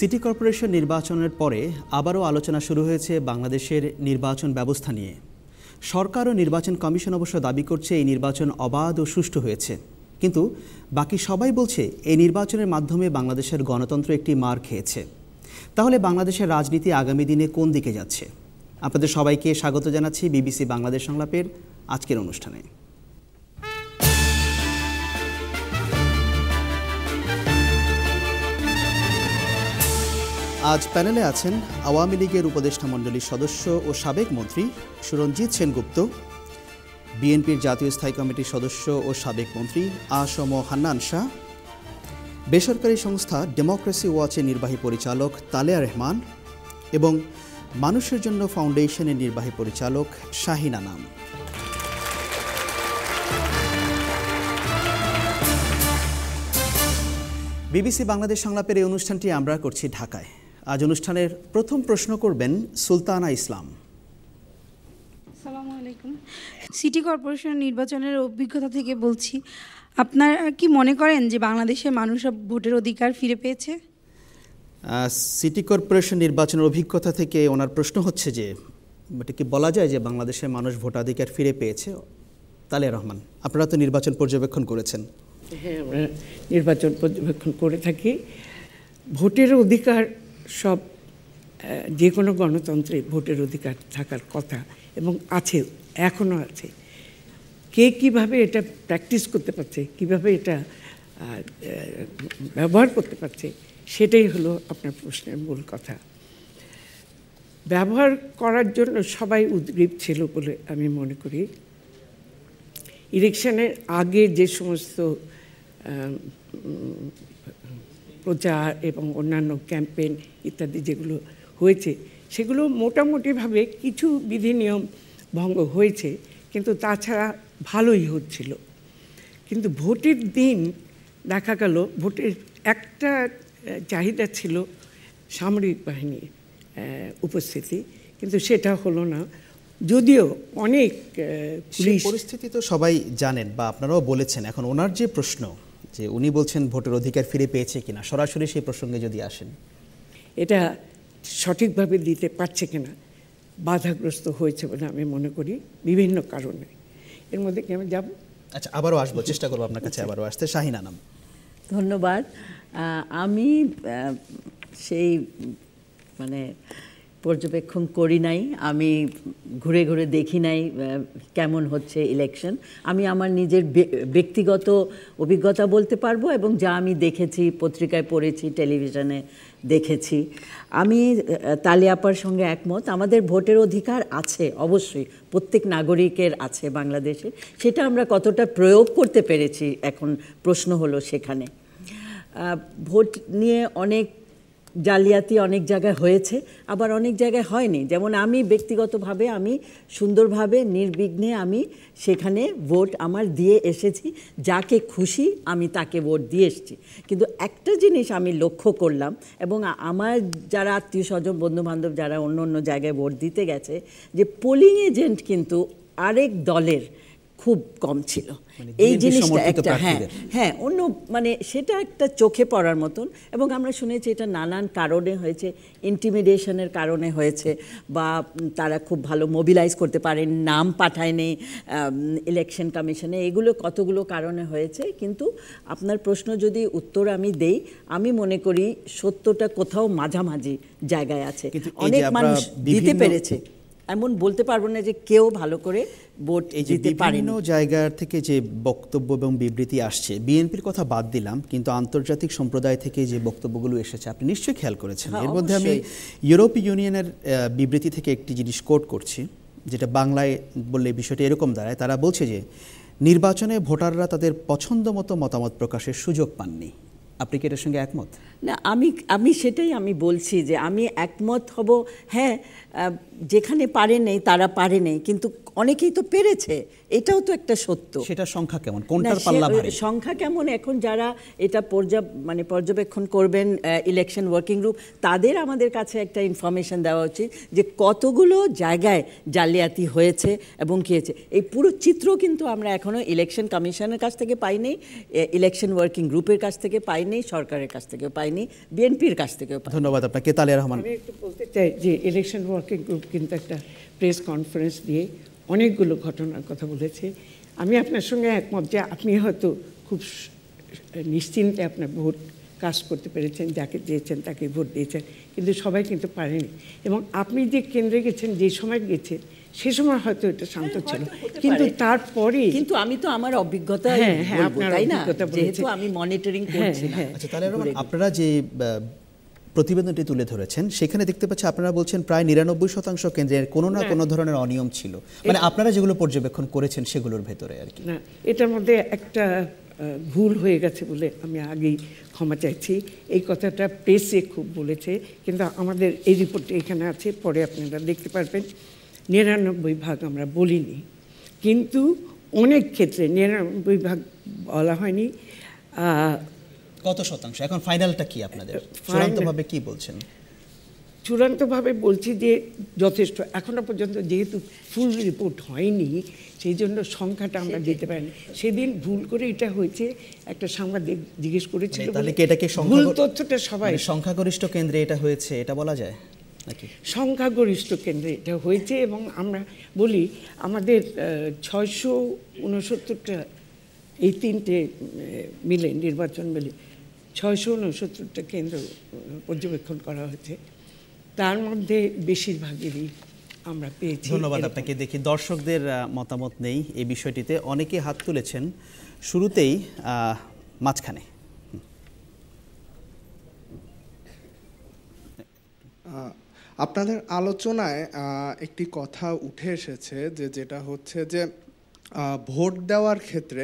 City corporation নির্বাচনের পরে আবারও আলোচনা শুরু হয়েছে বাংলাদেশের নির্বাচন ব্যবস্থা নিয়ে। সরকার ও নির্বাচন কমিশন অবশ্য দাবি করছে এই নির্বাচন অবাধ ও সুষ্ঠু হয়েছে, কিন্তু বাকি সবাই বলছে এই নির্বাচনের মাধ্যমে বাংলাদেশের গণতন্ত্র একটি মার খেয়েছে। তাহলে বাংলাদেশের রাজনীতি আগামী দিনে কোন দিকে যাচ্ছে? আপনাদের সবাইকে স্বাগত জানাচ্ছি বিবিসি বাংলাদেশ সংলাপের আজকের অনুষ্ঠানে। আজ প্যানেলে আছেন আওয়ামী লীগের উপদেষ্টা মণ্ডলীর সদস্য ও সাবেক মন্ত্রী সুরঞ্জিত সেনগুপ্ত, বিএনপির জাতীয় স্থায়ী কমিটির সদস্য ও সাবেক মন্ত্রী আ.স.ম হান্নান শাহ, বেসরকারি সংস্থা ডেমোক্রেসি ওয়াচের নির্বাহী পরিচালক তালেয়া রহমান এবং মানুষের জন্য ফাউন্ডেশনের নির্বাহী পরিচালক শাহিন আনাম। বিবিসি বাংলাদেশ সংলাপের এই অনুষ্ঠানটি আমরা করছি ঢাকায়। আজ অনুষ্ঠানের প্রথম প্রশ্ন করবেন সুলতানা ইসলাম। আসসালামু আলাইকুম। সিটি কর্পোরেশন নির্বাচনের অভিজ্ঞতা থেকে বলছি, আপনারা কি মনে করেন যে বাংলাদেশের মানুষ ভোটের অধিকার ফিরে পেয়েছে? সিটি কর্পোরেশন নির্বাচনের অভিজ্ঞতা থেকে ওনার প্রশ্ন হচ্ছে যে এটা কি বলা যায় যে বাংলাদেশের মানুষ ভোটাধিকার ফিরে পেয়েছে? তালেয়া রহমান, আপনারা তো নির্বাচন পর্যবেক্ষণ করেছেন। হ্যাঁ, আমরা নির্বাচন পর্যবেক্ষণ করে থাকি। ভোটের অধিকার সব যে কোনো গণতন্ত্রে ভোটের অধিকার থাকার কথা এবং আছে, এখনও আছে। কে কীভাবে এটা প্র্যাকটিস করতে পারছে, কীভাবে এটা ব্যবহার করতে পারছে, সেটাই হলো আপনার প্রশ্নের মূল কথা। ব্যবহার করার জন্য সবাই উদ্গ্রীব ছিল বলে আমি মনে করি। ইলেকশনের আগে যে সমস্ত প্রচার এবং অন্যান্য ক্যাম্পেইন ইত্যাদি যেগুলো হয়েছে, সেগুলো মোটামুটিভাবে কিছু বিধিনিয়ম ভঙ্গ হয়েছে, কিন্তু তাছাড়া ভালোই হচ্ছিল। কিন্তু ভোটের দিন দেখা গেল ভোটের একটা চাহিদা ছিল সামরিক বাহিনীর উপস্থিতি, কিন্তু সেটা হলো না। যদিও অনেক পরিস্থিতি তো সবাই জানেন বা আপনারাও বলেছেন। এখন ওনার যে প্রশ্ন, যে উনি বলছেন ভোটের অধিকার ফিরে পেয়েছে কিনা, সরাসরি সেই প্রসঙ্গে যদি আসেন। এটা সঠিকভাবে দিতে পারছে কিনা বাধাগ্রস্ত হয়েছে বলে আমি মনে করি বিভিন্ন কারণে। এর মধ্যে কি আমি যাব? আচ্ছা, আবারও আসবো, চেষ্টা করবো আপনার কাছে আবারও আসতে। শাহিন আনাম। ধন্যবাদ। আমি সেই পর্যবেক্ষণ করি নাই, আমি ঘুরে ঘুরে দেখি নাই কেমন হচ্ছে ইলেকশন। আমি আমার নিজের ব্যক্তিগত অভিজ্ঞতা বলতে পারবো এবং যা আমি দেখেছি, পত্রিকায় পড়েছি, টেলিভিশনে দেখেছি। আমি তালেয়া আপার সঙ্গে একমত। আমাদের ভোটের অধিকার আছে, অবশ্যই প্রত্যেক নাগরিকের আছে বাংলাদেশে। সেটা আমরা কতটা প্রয়োগ করতে পেরেছি এখন প্রশ্ন হলো সেখানে। ভোট নিয়ে অনেক জালিয়াতি অনেক জায়গায় হয়েছে, আবার অনেক জায়গায় হয়নি। যেমন আমি ব্যক্তিগতভাবে আমি সুন্দরভাবে নির্বিঘ্নে আমি সেখানে ভোট আমার দিয়ে এসেছি, যাকে খুশি আমি তাকে ভোট দিয়ে এসেছি। কিন্তু একটা জিনিস আমি লক্ষ্য করলাম, এবং আমার যারা আত্মীয় স্বজন বন্ধুবান্ধব যারা অন্য অন্য জায়গায় ভোট দিতে গেছে, যে পোলিং এজেন্ট কিন্তু আরেক দলের খুব কম ছিল। এই জিনিসটা একটা হ্যাঁ অন্য সেটা একটা চোখে পড়ার মতন। এবং আমরা শুনেছি এটা নানান কারণে হয়েছে, ইন্টিমিডেশনের কারণে হয়েছে, বা তারা খুব ভালো মোবিলাইজ করতে পারেন, নাম পাঠায়নি ইলেকশন কমিশনে, এগুলো কতগুলো কারণে হয়েছে। কিন্তু আপনার প্রশ্ন যদি উত্তর আমি দেই, আমি মনে করি সত্যটা কোথাও মাঝামাঝি জায়গায় আছে। অনেক মানুষ দিতে পেরেছে, এমন বলতে পারবো না যে কেউ ভালো করে ভোট দিতে পারেনি। বিভিন্ন জায়গা থেকে যে বক্তব্য এবং বিবৃতি আসছে, বিএনপির কথা বাদ দিলাম, কিন্তু আন্তর্জাতিক সম্প্রদায় থেকে যে বক্তব্যগুলো এসেছে আপনি নিশ্চয়ই খেয়াল করেছেন। এর মধ্যে আমি ইউরোপীয় ইউনিয়নের বিবৃতি থেকে একটি জিনিস কোট করছি, যেটা বাংলায় বললে বিষয়টা এরকম দাঁড়ায়। তারা বলছে যে নির্বাচনে ভোটাররা তাদের পছন্দ মতো মতামত প্রকাশের সুযোগ পাননি। আপনি কি এটার সঙ্গে একমত? না, আমি সেটাই আমি বলছি যে আমি একমত হব। হ্যাঁ, যেখানে পারে নেই তারা পারে নেই, কিন্তু অনেকেই তো পেরেছে, এটাও তো একটা সত্য। সেটা সংখ্যা কেমন, কোনটার পাল্লা ভারী? সংখ্যা কেমন, এখন যারা এটা পর্যবেক্ষণ করবেন ইলেকশন ওয়ার্কিং গ্রুপ, তাদের আমাদের কাছে একটা ইনফরমেশন দেওয়া উচিত যে কতগুলো জায়গায় জালিয়াতি হয়েছে এবং কী হয়েছে। এই পুরো চিত্র কিন্তু আমরা এখনও ইলেকশন কমিশনের কাছ থেকে পাইনি, ইলেকশন ওয়ার্কিং গ্রুপের কাছ থেকে পাইনি। পাইনি, সরকারের কাছ থেকেও পাইনি, বিএনপির কাছ থেকেও পাইনি। ধন্যবাদ আপনাকে। তালিয়া রহমান। আমি একটু বলতে চাই যে ইলেকশন ওয়ার্কিং গ্রুপ কিন্তু একটা প্রেস কনফারেন্স দিয়ে অনেকগুলো ঘটনার কথা বলেছে। আমি আপনার সঙ্গে একমত যে আপনি হয়তো খুব নিশ্চিন্তে আপনার ভোট কাস্ট করতে পেরেছেন, যাকে দিয়েছেন তাকে ভোট দিয়েছেন, কিন্তু সবাই কিন্তু পারেনি। এবং আপনি যে কেন্দ্রে গেছেন, যে সময় গেছেন, সে সময় হয়তো এটা শান্ত ছিল, কিন্তু তারপরে কিন্তু আমি তো আমার অভিজ্ঞতা, তাই না, যেহেতু আমি মনিটরিং করছি। আচ্ছা তালিয়া রহমান, আপনারা যে প্রতিবেদনটি তুলে ধরেছেন সেখানে দেখতে পাচ্ছি আপনারা বলছেন প্রায় 99% কেন্দ্রের কোনো না কোনো ধরনের অনিয়ম ছিল, মানে আপনারা যেগুলো পর্যবেক্ষণ করেছেন সেগুলোর ভেতরে আর কি। না, এটার মধ্যে একটা ভুল হয়ে গেছে বলে আমি আগেই ক্ষমা চাইছি। এই কথাটা প্রেসে খুব বলেছে, কিন্তু আমাদের এই রিপোর্টে এখানে আছে, পরে আপনারা দেখতে পারবেন। 99% আমরা বলিনি, কিন্তু অনেক ক্ষেত্রে 99% বলা হয়নি। কত শতাংশ? এখন ফাইনালটা কি আপনাদের, চূড়ান্তভাবে কি বলছেন? চূড়ান্তভাবে বলছি যে যথেষ্ট। এখনো পর্যন্ত যেহেতু ফুল রিপোর্ট হয়নি, সেই জন্য সংখ্যাটা আমরা দিতে পারিনি। সেদিন ভুল করে এটা হয়েছে, একটা সাংবাদিক জিজ্ঞেস করেছিল, তাহলে কি এটাকে ভুল তথ্যটা সবাই, সংখ্যাগরিষ্ঠ কেন্দ্রে এটা হয়েছে এটা বলা যায় নাকি? সংখ্যাগরিষ্ঠ কেন্দ্রে এটা হয়েছে। এবং আমরা বলি আমাদের 669টা, এই তিনটে মিলে নির্বাচন মিলে 669টা কেন্দ্র পর্যবেক্ষণ করা হয়েছে, তার মধ্যে বেশিরভাগেরই আমরা পেয়েছি। ধন্যবাদ আপনাকে। দেখি দর্শকদের মতামত নেই এই বিষয়টিতে, অনেকে হাত তুলেছেন। শুরুতেই মাঝখানে আপনাদের আলোচনায় একটি কথা উঠে এসেছে যেটা হচ্ছে যে ভোট দেওয়ার ক্ষেত্রে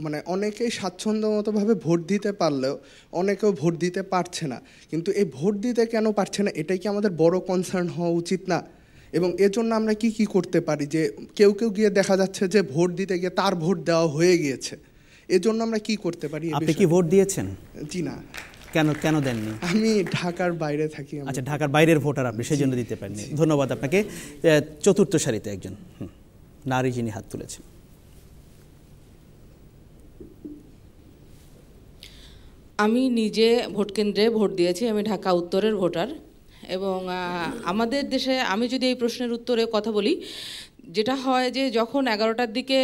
মানে অনেকেই স্বাচ্ছন্দ্যমতোভাবে ভোট দিতে পারলেও অনেকেও ভোট দিতে পারছে না। কিন্তু এই ভোট দিতে কেন পারছে না, এটাই কি আমাদের বড় কনসার্ন হওয়া উচিত না? এবং এজন্য আমরা কি করতে পারি? যে কেউ গিয়ে দেখা যাচ্ছে যে ভোট দিতে গিয়ে তার ভোট দেওয়া হয়ে গিয়েছে, এজন্য আমরা কি করতে পারি? আপনি কি ভোট দিয়েছেন? জি না। কেন দেননি? আমি ঢাকার বাইরে থাকি। আচ্ছা, ঢাকার বাইরের ভোটার আপনি, সেজন্য দিতে পারেননি। ধন্যবাদ আপনাকে। চতুর্থ সারিতে একজন নারী যিনি হাত তুলেছেন। আমি নিজে ভোট কেন্দ্রে ভোট দিয়েছি, আমি ঢাকা উত্তরের ভোটার। এবং আমাদের দেশে আমি যদি এই প্রশ্নের উত্তরে কথা বলি, যেটা হয় যে যখন 11টার দিকে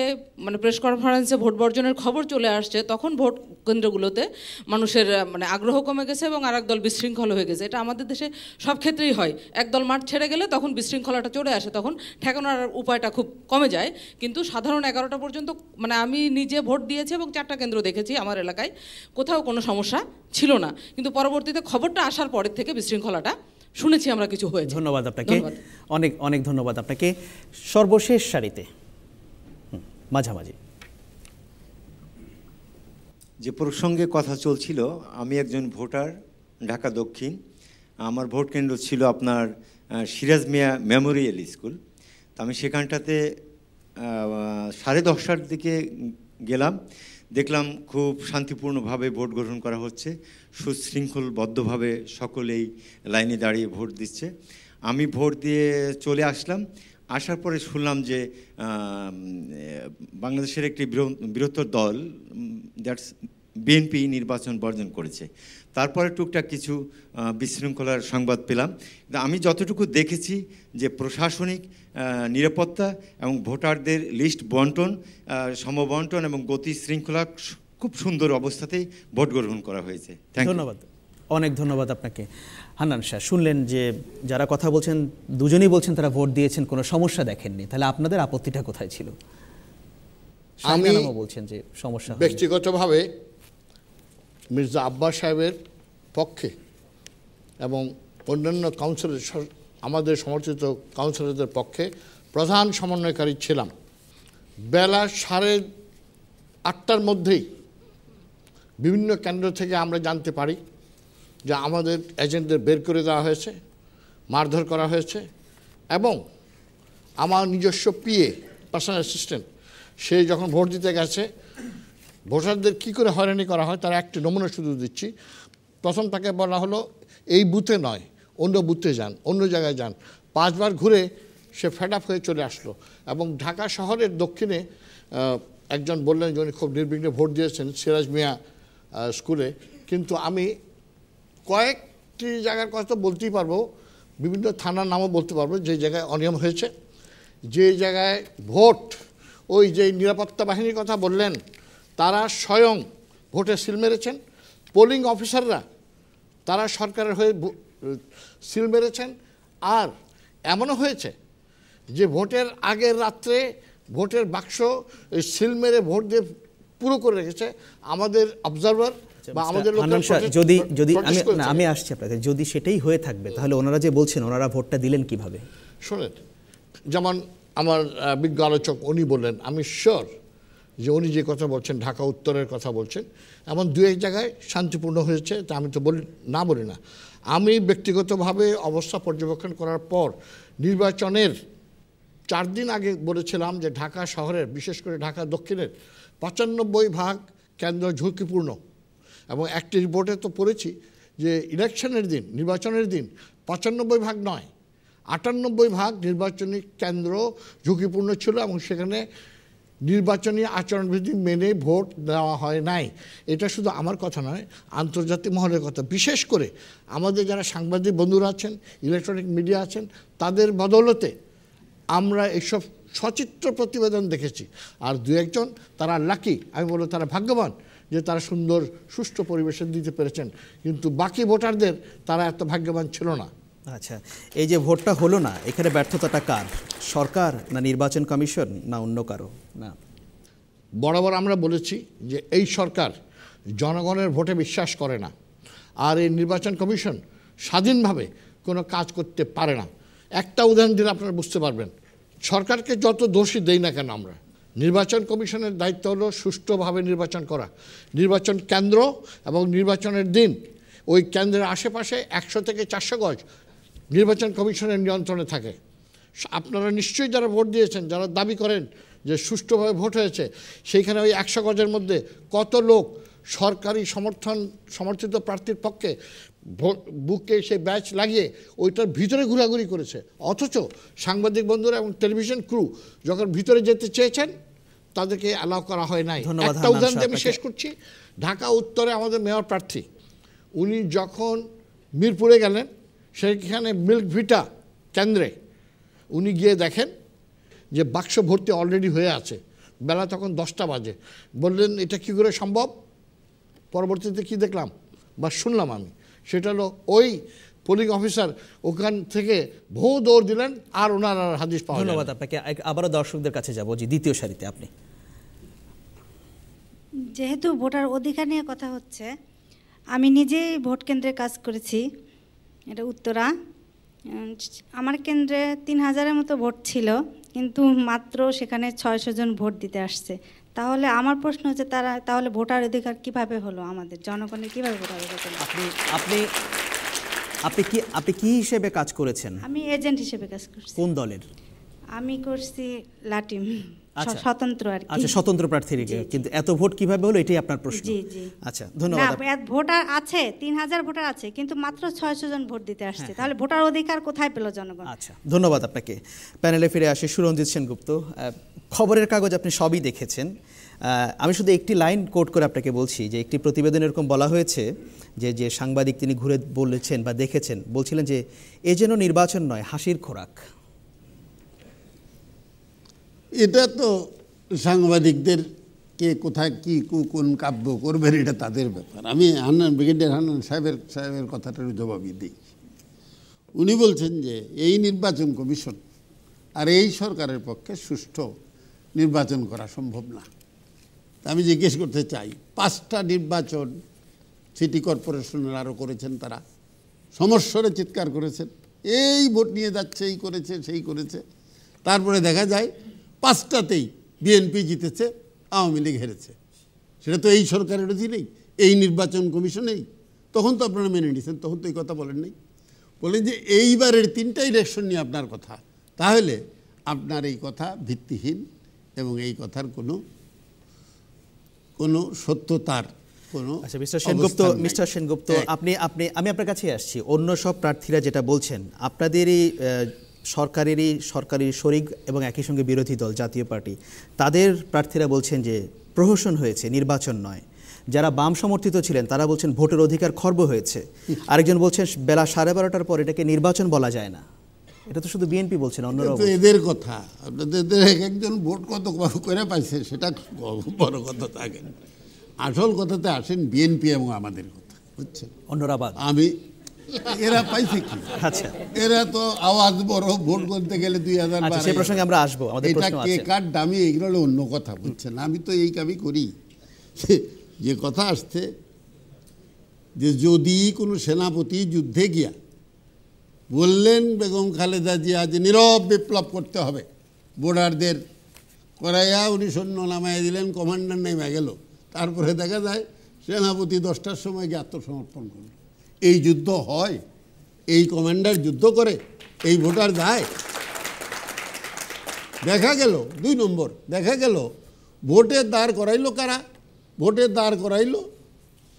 মানে প্রেস কনফারেন্সে ভোট বর্জনের খবর চলে আসছে, তখন ভোট কেন্দ্রগুলোতে মানুষের মানে আগ্রহ কমে গেছে এবং আর একদল বিশৃঙ্খল হয়ে গেছে। এটা আমাদের দেশে সব ক্ষেত্রেই হয়। একদল মাঠ ছেড়ে গেলে তখন বিশৃঙ্খলাটা চলে আসে, তখন ঠেকানোর উপায়টা খুব কমে যায়। কিন্তু সাধারণ 11টা পর্যন্ত মানে আমি নিজে ভোট দিয়েছি এবং 4টা কেন্দ্র দেখেছি আমার এলাকায়, কোথাও কোনো সমস্যা ছিল না। কিন্তু পরবর্তীতে খবরটা আসার পরের থেকে বিশৃঙ্খলাটা শুনেছি আমরা কিছু হয়েছে। ধন্যবাদ আপনাকে, অনেক ধন্যবাদ আপনাকে। সর্বশেষ সারিতে মাঝামাঝি যে প্রসঙ্গে কথা চলছিল, আমি একজন ভোটার, ঢাকা দক্ষিণ। আমার ভোট কেন্দ্র ছিল আপনার সিরাজ মিয়া মেমোরিয়াল স্কুল। তো আমি সেখানটাতে 10:30টার দিকে গেলাম, দেখলাম খুব শান্তিপূর্ণভাবে ভোট গ্রহণ করা হচ্ছে, সুশৃঙ্খলবদ্ধভাবে সকলেই লাইনে দাঁড়িয়ে ভোট দিচ্ছে। আমি ভোট দিয়ে চলে আসলাম। আসার পরে শুনলাম যে বাংলাদেশের একটি বৃহত্তর দল, দ্যাটস বিএনপি, নির্বাচন বর্জন করেছে। তারপরে টুকটাক কিছু বিশৃঙ্খলার সংবাদ পেলাম। আমি যতটুকু দেখেছি যে প্রশাসনিক নিরাপত্তা এবং ভোটারদের লিস্ট বন্টন, সমবন্টন এবং গতি শৃঙ্খলা খুব সুন্দর অবস্থাতেই ভোট গ্রহণ করা হয়েছে। ধন্যবাদ, অনেক ধন্যবাদ আপনাকে। হান্নান শাহ, শুনলেন যে যারা কথা বলছেন দুজনেই বলছেন তারা ভোট দিয়েছেন, কোনো সমস্যা দেখেননি। তাহলে আপনাদের আপত্তিটা কোথায় ছিল? আমি বলছেন যে সমস্যা ব্যক্তিগতভাবে মির্জা আব্বাস সাহেবের পক্ষে এবং অন্যান্য কাউন্সিলর, আমাদের সমর্থিত কাউন্সিলরদের পক্ষে প্রধান সমন্বয়কারী ছিলাম। বেলা 8:30টার মধ্যেই বিভিন্ন কেন্দ্র থেকে আমরা জানতে পারি যে আমাদের এজেন্টদের বের করে দেওয়া হয়েছে, মারধর করা হয়েছে। এবং আমার নিজস্ব পিএ, পার্সোনাল অ্যাসিস্ট্যান্ট, সে যখন ভোট দিতে গেছে, ভোটারদের কী করে হয়রানি করা হয় তার একটি নমুনা শুধু দিচ্ছি। প্রথম তাকে বলা হলো এই বুথে নয়, অন্য বুথে যান, অন্য জায়গায় যান। 5 বার ঘুরে সে ফেড আপ হয়ে চলে আসলো। এবং ঢাকা শহরের দক্ষিণে একজন বললেন যে উনি খুব নির্বিঘ্নে ভোট দিয়েছেন সিরাজ মিয়া স্কুলে, কিন্তু আমি কয়েকটি জায়গার কথা বলতেই পারবো, বিভিন্ন থানার নামও বলতে পারবো যে জায়গায় অনিয়ম হয়েছে, যে জায়গায় ভোট, ওই যে নিরাপত্তা বাহিনীর কথা বললেন, তারা স্বয়ং ভোটে সিল মেরেছেন, পোলিং অফিসাররা তারা সরকারের হয়ে সিল মেরেছেন। আর এমনও হয়েছে যে ভোটের আগের রাত্রে ভোটের বাক্স সিল মেরে ভোট দিয়ে পুরো করে রেখেছে আমাদের অবজারভার বা আমাদের আমি আসছি আপনাকে, যদি সেটাই হয়ে থাকবে তাহলে ওনারা যে বলছেন ওনারা ভোটটা দিলেন কিভাবে? শোনেন, যেমন আমার বিজ্ঞ আলোচক উনি বললেন, আমি শিওর যে উনি যে কথা বলছেন ঢাকা উত্তরের কথা বলছেন, এমন দু এক জায়গায় শান্তিপূর্ণ হয়েছে, তা আমি তো বলি না। আমি ব্যক্তিগতভাবে অবস্থা পর্যবেক্ষণ করার পর নির্বাচনের 4 দিন আগে বলেছিলাম যে ঢাকা শহরের, বিশেষ করে ঢাকা দক্ষিণের 95% কেন্দ্র ঝুঁকিপূর্ণ, এবং একটি রিপোর্টে তো পড়েছি যে ইলেকশনের দিন, নির্বাচনের দিন 95% নয়, 98% নির্বাচনী কেন্দ্র ঝুঁকিপূর্ণ ছিল, এবং সেখানে নির্বাচনী আচরণবিধি মেনে ভোট দেওয়া হয় নাই। এটা শুধু আমার কথা নয়, আন্তর্জাতিক মহলের কথা। বিশেষ করে আমাদের যারা সাংবাদিক বন্ধুরা আছেন, ইলেকট্রনিক মিডিয়া আছেন, তাদের বদৌলতে আমরা এইসব সচিত্র প্রতিবেদন দেখেছি। আর দু একজন তারা লাকি, আমি বলবো তারা ভাগ্যবান যে তারা সুন্দর সুষ্ঠু পরিবেশন দিতে পেরেছেন, কিন্তু বাকি ভোটারদের তারা এত ভাগ্যবান ছিল না। আচ্ছা, এই যে ভোটটা হলো না, এখানে ব্যর্থতাটা কার? সরকার, না নির্বাচন কমিশন, না অন্য কারো? না, বরাবর আমরা বলেছি যে এই সরকার জনগণের ভোটে বিশ্বাস করে না, আর এই নির্বাচন কমিশন স্বাধীনভাবে কোনো কাজ করতে পারে না। একটা উদাহরণ দিলে আপনারা বুঝতে পারবেন। সরকারকে যত দোষী দেই না কেন আমরা, নির্বাচন কমিশনের দায়িত্ব হলো সুষ্ঠুভাবে নির্বাচন করা। নির্বাচন কেন্দ্র এবং নির্বাচনের দিন ওই কেন্দ্রের আশেপাশে 100 থেকে 400 গজ নির্বাচন কমিশনের নিয়ন্ত্রণে থাকে। আপনারা নিশ্চয়ই যারা ভোট দিয়েছেন, যারা দাবি করেন যে সুষ্ঠুভাবে ভোট হয়েছে, সেইখানে ওই 100 গজের মধ্যে কত লোক সরকারি সমর্থিত প্রার্থীর পক্ষে বুকে সেই ব্যাচ লাগিয়ে ওইটার ভিতরে ঘোরাঘুরি করেছে, অথচ সাংবাদিক বন্ধুরা এবং টেলিভিশন ক্রু যখন ভিতরে যেতে চেয়েছেন তাদেরকে অ্যালাউ করা হয় নাই। একটা উদাহরণ দিয়ে আমি শেষ করছি। ঢাকা উত্তরে আমাদের মেয়র প্রার্থী, উনি যখন মিরপুরে গেলেন, সেখানে মিল্ক ভিটা কেন্দ্রে উনি গিয়ে দেখেন যে বাক্স ভর্তি অলরেডি হয়ে আছে, বেলা তখন 10টা বাজে। বললেন এটা কী করে সম্ভব? পরবর্তীতে কি দেখলাম বা শুনলাম আমি, সেটা হলো ওই পোলিং অফিসার ওখান থেকে বহু দৌড় দিলেন, আর ওনার আর হাদিস পাওয়া যায় না। ধন্যবাদ আপনাকে। আবারও দর্শকদের কাছে যাব, জি দ্বিতীয় সারিতে আপনি। যেহেতু ভোটার অধিকার নিয়ে কথা হচ্ছে, আমি নিজেই ভোট কেন্দ্রে কাজ করেছি, এটা উত্তরা। আমার কেন্দ্রে 3000-এর মতো ভোট ছিল, কিন্তু মাত্র সেখানে 600 জন ভোট দিতে আসছে। তাহলে আমার প্রশ্ন হচ্ছে, তাহলে ভোটার অধিকার কিভাবে হলো? আমাদের জনগণের কিভাবে ভোটার অধিকার? আপনি কি হিসেবে কাজ করেছেন? আমি এজেন্ট হিসেবে কাজ করছি। কোন দলের? আমি করছি লাটিম, স্বতন্ত্র আর কি। আচ্ছা, স্বতন্ত্র প্রার্থীর। কিন্তু এত ভোট কিভাবে হলো, এটাই আপনার প্রশ্ন? জি জি। আচ্ছা, ধন্যবাদ। ভোটার আছে 3000 ভোটার আছে, কিন্তু মাত্র 600 জন ভোট দিতে আসছে। তাহলে ভোটার অধিকার কোথায় পেল জনগণ? আচ্ছা, ধন্যবাদ আপনাকে। প্যানেলে ফিরে আসে সুরঞ্জিত সেনগুপ্ত। খবরের কাগজ আপনি সবই দেখেছেন। আমি শুধু একটি লাইন কোট করে আপনাকে বলছি যে একটি প্রতিবেদনে এরকম বলা হয়েছে যে সাংবাদিক তিনি ঘুরে বলেছেন বা দেখেছেন, বলছিলেন যে এ যেন নির্বাচন নয়, হাসির খোরাক। এটা তো সাংবাদিকদের কে কোথায় কি কোন কাব্য করবেন, এটা তাদের ব্যাপার। আমি ব্রিগেডিয়ার হান্নান সাহেবের কথাটার জবাবই দিই। উনি বলছেন যে এই নির্বাচন কমিশন আর এই সরকারের পক্ষে সুষ্ঠু নির্বাচন করা সম্ভব না। আমি জিজ্ঞেস করতে চাই, 5টা নির্বাচন সিটি কর্পোরেশনের আরও করেছেন, তারা সমস্যারে চিৎকার করেছেন, এই ভোট নিয়ে যাচ্ছে, এই করেছে সেই করেছে। তারপরে দেখা যায় 5টাতেই বিএনপি জিতেছে, আওয়ামী লীগ হেরেছে। সেটা তো এই সরকারের অধীনেই, এই নির্বাচন কমিশনেই। তখন তো আপনারা মেনে নিয়েছেন, তখন তো এই কথা বলেন নাই। বলেন যে এইবারের 3টা ইলেকশন নিয়ে আপনার কথা, তাহলে আপনার এই কথা ভিত্তিহীন এবং এই কথার কোনো সত্যতার কোনো। আচ্ছা, মিস্টার সেনগুপ্ত, আমি আপনার কাছে আসছি। অন্য সব প্রার্থীরা যেটা বলছেন, আপনাদেরই সরকারি শরিক এবং একই সঙ্গে বিরোধী দল জাতীয় পার্টি, তাদের প্রার্থীরা বলছেন যে প্রহসন হয়েছে, নির্বাচন নয়। যারা বাম সমর্থিত ছিলেন তারা বলছেন ভোটের অধিকার খর্ব হয়েছে, আরেকজন বলছেন বেলা 12:30টার পর এটাকে নির্বাচন বলা যায় না। এটা তো শুধু বিএনপি বলছেন, অন্যরা তো এদের কথা, আপনাদের এক একজন ভোট কত করে পাইছে সেটা বড় কথা থাকে। আসল কথাতে আসেন বিএনপি এবং আমাদের কথা, বুঝছেন? অন্যরা বাদ। আমি এরা পাইছে কি? আচ্ছা, এরা তো আওয়াজ বড়, ভোট করতে গেলে 2000। সেই প্রসঙ্গে আমরা আসবো, আমাদের প্রশ্ন আছে। এটা কে কার দামি এগুলো হলো অন্য কথা, বুঝছেন? আমি তো এই কামই করি। যে কথা আসছে যে যদি কোনো সেনাপতি যুদ্ধে গিয়া বললেন বেগম খালেদা জিয়া যে নীরব বিপ্লব করতে হবে, বর্ডারদের করাইয়া উনি সৈন্য নামাইয়া দিলেন, কমান্ডার নেমে গেল, তারপরে দেখা যায় সেনাপতি 10টার সময় গিয়ে আত্মসমর্পণ করল। এই যুদ্ধ হয়? এই কমান্ডার যুদ্ধ করে? এই ভোটার যায়? দেখা গেল 2 নম্বর, দেখা গেল ভোটের দাঁড় করাইলো কারা? ভোটের দাঁড় করাইলো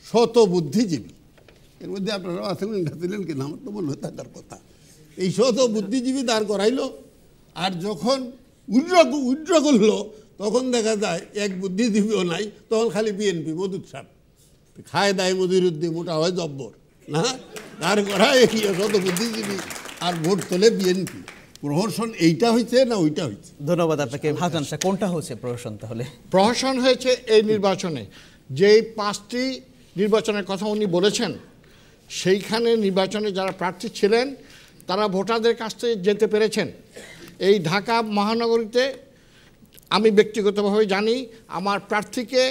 শত বুদ্ধিজীবী। এর মধ্যে আপনারা ছিলেন কিনা আমার তো মনে হয় থাকার কথা। এই শত বুদ্ধিজীবী দাঁড় করাইলো, আর যখন উইথড্র করলো তখন দেখা যায় এক বুদ্ধিজীবীও নাই, তখন খালি বিএনপি মধুর সাহেব খায় দায় মধুরুদ্দিন, মোটা হয় জব্বর না, দাঁড় করায় শত বুদ্ধিজীবী আর ভোট তোলে বিএনপি। প্রহসন এইটা হয়েছে না ওইটা হয়েছে? ধন্যবাদ আপনাকে। হাসান শাহ, কোনটা হচ্ছে প্রহসন? তাহলে প্রহসন হয়েছে এই নির্বাচনে, যেই 5টি নির্বাচনের কথা উনি বলেছেন, সেইখানে নির্বাচনে যারা প্রার্থী ছিলেন তারা ভোটারদের কাছ থেকে যেতে পেরেছেন। এই ঢাকা মহানগরীতে আমি ব্যক্তিগতভাবে জানি আমার প্রার্থীকে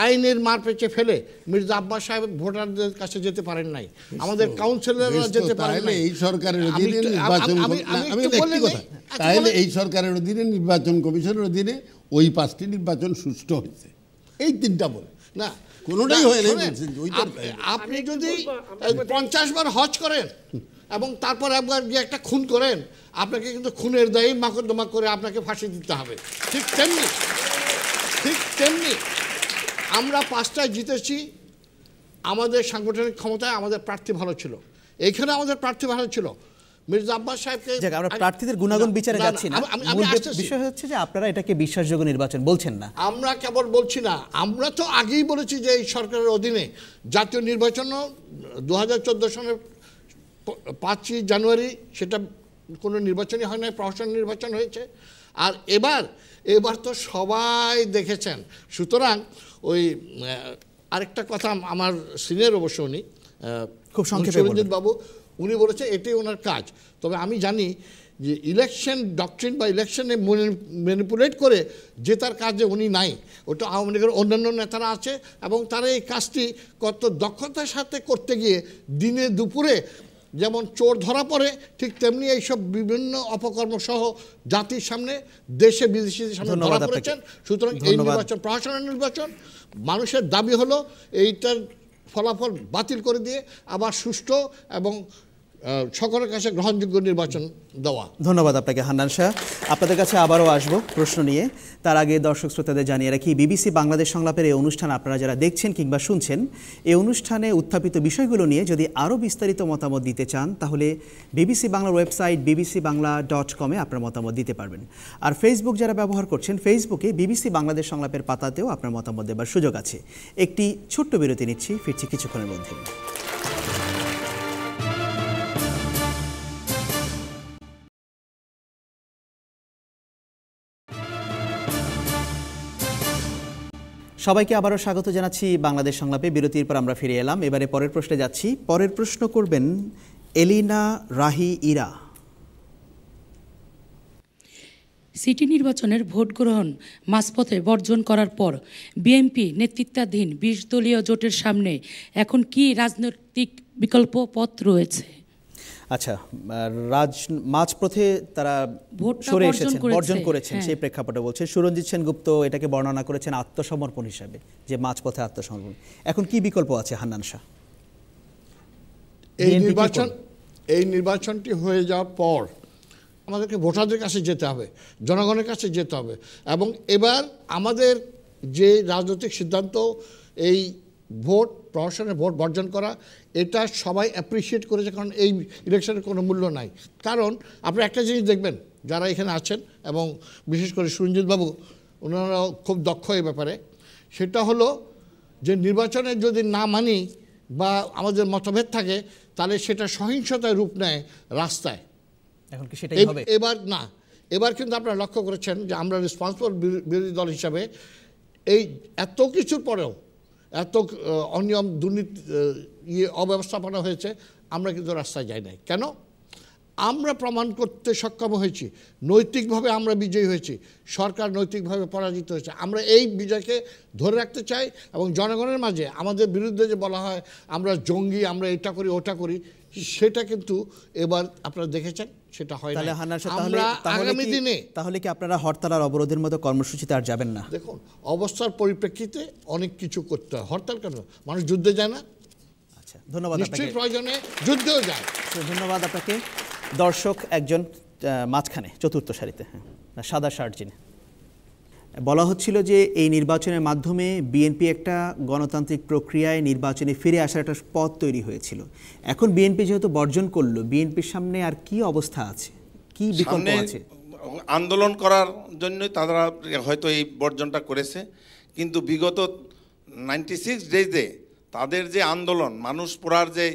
আইনের মার পেঁচে ফেলে মির্জা আব্বাস সাহেব ভোটারদের কাছে যেতে পারেন নাই, আমাদের কাউন্সিলররা যেতে পারেন নাই। এই সরকারের অধীনে নির্বাচন, তাহলে এই সরকারের অধীনে নির্বাচন কমিশনের অধীনে ওই 5টি নির্বাচন সুষ্ঠু হয়েছে, এই 3টা বলে না, কোনোটাই হয় না। আপনি যদি 50 বার হজ করেন এবং তারপর একবার গিয়ে একটা খুন করেন, আপনাকে কিন্তু খুনের দায়ী মাকদ্দমা করে আপনাকে ফাঁসি দিতে হবে। ঠিক তেমনি আমরা 5টায় জিতেছি, আমাদের সাংগঠনিক ক্ষমতায় আমাদের প্রার্থী ভালো ছিল, এইখানে আমাদের প্রার্থী ভালো ছিল। মির্জা আব্বাস সাহেবকে আমরা প্রার্থীদের গুণাগুণ বিচারে যাচ্ছি না, বিষয় হচ্ছে যে আপনারা এটাকে বিশ্বাসযোগ্য নির্বাচন বলছেন না। আমরা কেবল বলছি না, আমরা তো আগেই বলেছি যে এই সরকারের অধীনে জাতীয় নির্বাচনও 2014 সনের 5ই জানুয়ারি সেটা কোনো নির্বাচনই হয় না, প্রহসন নির্বাচন হয়েছে। আর এবার তো সবাই দেখেছেন। সুতরাং ওই আরেকটা কথা, আমার সিনিয়র অবশ্য উনি খুব সংক্ষেপে সুরঞ্জিত বাবু, উনি বলেছে এটাই ওনার কাজ। তবে আমি জানি যে ইলেকশন ডকট্রিন বা ইলেকশনে ম্যানিপুলেট করে জেতার কাজে উনি নাই, ওটা আওয়ামী লীগের অন্যান্য নেতারা আছে এবং তারা এই কাজটি কত দক্ষতার সাথে করতে গিয়ে দিনে দুপুরে যেমন চোর ধরা পড়ে, ঠিক তেমনি এইসব বিভিন্ন অপকর্ম সহ জাতির সামনে, দেশে বিদেশিদের সামনে ধরা পড়েছেন। সুতরাং এই নির্বাচন প্রহসনের নির্বাচন, মানুষের দাবি হলো এইটার ফলাফল বাতিল করে দিয়ে আবার সুষ্ঠু এবং সকলের কাছে গ্রহণযোগ্য নির্বাচন দেওয়া। ধন্যবাদ আপনাকে হান্নান শাহ। আপনাদের কাছে আবারও আসবো প্রশ্ন নিয়ে, তার আগে দর্শক শ্রোতাদের জানিয়ে রাখি, বিবিসি বাংলাদেশ সংলাপের এই অনুষ্ঠান আপনারা যারা দেখছেন কিংবা শুনছেন, এই অনুষ্ঠানে উত্থাপিত বিষয়গুলো নিয়ে যদি আরও বিস্তারিত মতামত দিতে চান তাহলে বিবিসি বাংলার ওয়েবসাইট bbcbangla.com আপনার মতামত দিতে পারবেন। আর ফেসবুক যারা ব্যবহার করছেন, ফেসবুকে বিবিসি বাংলাদেশ সংলাপের পাতাতেও আপনার মতামত দেবার সুযোগ আছে। একটি ছোট্ট বিরতি নিচ্ছি, ফিরছি কিছুক্ষণের মধ্যে। সবাইকে আবারও স্বাগত জানাচ্ছি বাংলাদেশ সংলাপে। বিরতির পর আমরা ফিরে এলাম। এবারে পরের প্রশ্নে যাচ্ছি। পরের প্রশ্ন করবেন এলিনা রাহি ইরা। সিটি নির্বাচনের ভোট গ্রহণ মাঝপথে বর্জন করার পর বিএনপি নেতৃত্বাধীন 20 দলীয় জোটের সামনে এখন কি রাজনৈতিক বিকল্প পথ রয়েছে? আচ্ছা, মাঝপথে তারা সরে এসেছেন, বর্জন করেছেন, সেই প্রেক্ষাপটে বলছে সুরঞ্জিত সেনগুপ্ত এটাকে বর্ণনা করেছেন আত্মসমর্পণ হিসাবে, যে মাঝপথে আত্মসমর্পণ। এখন কি বিকল্প আছে হান্নান শাহ? এই নির্বাচনটি হয়ে যাওয়ার পর আমাদেরকে ভোটারদের কাছে যেতে হবে, জনগণের কাছে যেতে হবে এবং এবার আমাদের যে রাজনৈতিক সিদ্ধান্ত, এই ভোট প্রহসনের ভোট বর্জন করা, এটা সবাই অ্যাপ্রিসিয়েট করেছে, কারণ এই ইলেকশনের কোনো মূল্য নাই। কারণ আপনি একটা জিনিস দেখবেন, যারা এখানে আছেন এবং বিশেষ করে সুরঞ্জিত বাবু, ওনারাও খুব দক্ষ এই ব্যাপারে, সেটা হলো যে নির্বাচনে যদি না মানি বা আমাদের মতভেদ থাকে তাহলে সেটা সহিংসতায় রূপ নেয় রাস্তায়। এখন কি সেটাই হবে? এবার না, এবার কিন্তু আপনারা লক্ষ্য করেছেন যে আমরা রেসপন্সিবল বিরোধী দল হিসাবে এই এত কিছুর পরেও, এত অনিয়ম দুর্নীতি অব্যবস্থাপনা হয়েছে, আমরা কিন্তু রাস্তায় যাই নাই। কেন? আমরা প্রমাণ করতে সক্ষম হয়েছি, নৈতিকভাবে আমরা বিজয়ী হয়েছি, সরকার নৈতিকভাবে পরাজিত হয়েছে। আমরা এই বিজয়কে ধরে রাখতে চাই এবং জনগণের মাঝে আমাদের বিরুদ্ধে যে বলা হয় আমরা জঙ্গি, আমরা এটা করি ওটা করি, সেটা কিন্তু এবার আপনারা দেখেছেন সেটা হয় না। আমরা আগামী দিনে তাহলে কি আপনারা হরতাল আর অবরোধের মতো কর্মসূচিতে আর যাবেন না? দেখুন, অবস্থার পরিপ্রেক্ষিতে অনেক কিছু করতে হয়। হরতাল কেন? মানুষ যুদ্ধে যায় না? আচ্ছা, ধন্যবাদ আপনাকে। নিশ্চয়ই প্রয়োজনে যুদ্ধেও যায়। ধন্যবাদ আপনাকে। দর্শক একজন মাঝখানে চতুর্থ সারিতে, হ্যাঁ, সাদা শার্ট যিনি, বলা হচ্ছিল যে এই নির্বাচনের মাধ্যমে বিএনপি একটা গণতান্ত্রিক প্রক্রিয়ায় নির্বাচনে ফিরে আসার একটা পথ তৈরি হয়েছিল। এখন বিএনপি যেহেতু বর্জন করলো, বিএনপির সামনে আর কি অবস্থা আছে, কি বিকল্প আছে? আন্দোলন করার জন্যই তারা হয়তো এই বর্জনটা করেছে, কিন্তু বিগত 96 ডেজে তাদের যে আন্দোলন, মানুষ পড়ার যে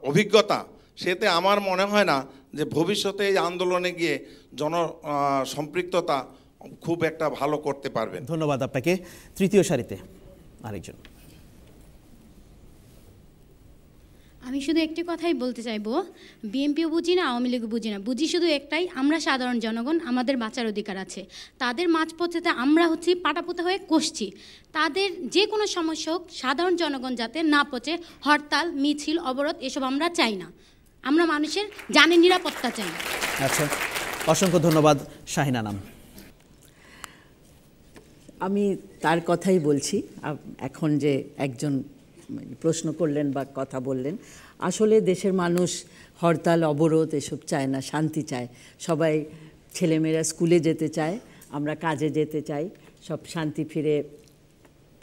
অভিজ্ঞতা, সেতে আমার মনে হয় না যে ভবিষ্যতে এই আন্দোলনে গিয়ে জনসম্পৃক্ততা খুব একটা ভালো করতে পারবেন। ধন্যবাদ আপনাকে। তৃতীয় সারিতে আরেকজন। আমি শুধু একটি কথাই বলতে চাইবো, বিএনপিও বুঝি না, আওয়ামী লীগও বুঝি না, বুঝি শুধু একটাই, আমরা সাধারণ জনগণ, আমাদের বাঁচার অধিকার আছে। তাদের মাঝপথেতে আমরা হচ্ছি পাটাপোতা হয়ে কষছি। তাদের যে কোনো সমস্যা হোক, সাধারণ জনগণ যাতে না পচে, হরতাল, মিছিল, অবরোধ এসব আমরা চাই না। আমরা মানুষের জানের নিরাপত্তা চাই। আচ্ছা, অসংখ্য ধন্যবাদ। শাহিনা নাম। আমি তার কথাই বলছি। এখন যে একজন প্রশ্ন করলেন বা কথা বললেন, আসলে দেশের মানুষ হরতাল অবরোধ এসব চায় না, শান্তি চায়। সবাই ছেলেমেয়েরা স্কুলে যেতে চায়, আমরা কাজে যেতে চাই, সব শান্তি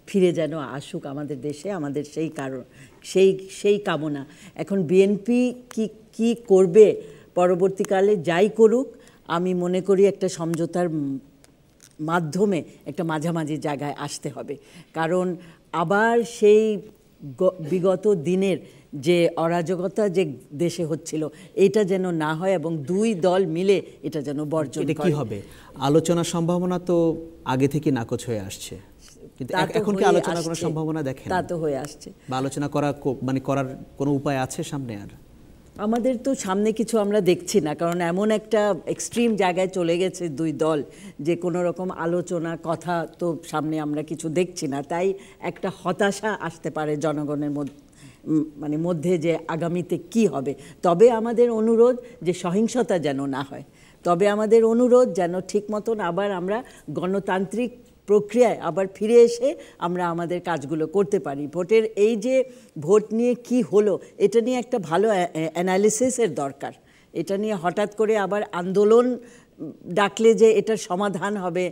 ফিরে যেন আসুক আমাদের দেশে, আমাদের সেই কামনা। এখন বিএনপি কি করবে পরবর্তীকালে, যাই করুক, আমি মনে করি একটা সমঝোতার মাধ্যমে একটা মাঝামাঝি জায়গায় আসতে হবে। কারণ আবার সেই বিগত দিনের যে অরাজকতা যে দেশে হচ্ছিল, এটা যেন না হয় এবং দুই দল মিলে এটা যেন বর্জন করে। কি হবে? আলোচনার সম্ভাবনা তো আগে থেকে নাকচ হয়ে আসছে, কিন্তু এখন কি আলোচনার কোনো সম্ভাবনা দেখেন? তা তো হয়ে আসছে। বা আলোচনা করার কোনো উপায় আছে সামনে? আর আমাদের তো সামনে কিছু আমরা দেখছি না, কারণ এমন একটা এক্সট্রিম জায়গায় চলে গেছে দুই দল যে কোনো রকম আলোচনা কথা তো সামনে আমরা কিছু দেখছি না। তাই একটা হতাশা আসতে পারে জনগণের মধ্যে যে আগামীতে কি হবে। তবে আমাদের অনুরোধ যে সহিংসতা যেন না হয়, তবে আমাদের অনুরোধ যেন ঠিক মতন আবার আমরা গণতান্ত্রিক প্রক্রিয়ায় আবার ফিরে এসে আমরা আমাদের কাজগুলো করতে পারি। ভোটের এই যে ভোট নিয়ে কি হলো, এটা নিয়ে একটা ভালো অ্যানালিসিসের দরকার। এটা নিয়ে হঠাৎ করে আবার আন্দোলন ডাকলে যে এটার সমাধান হবে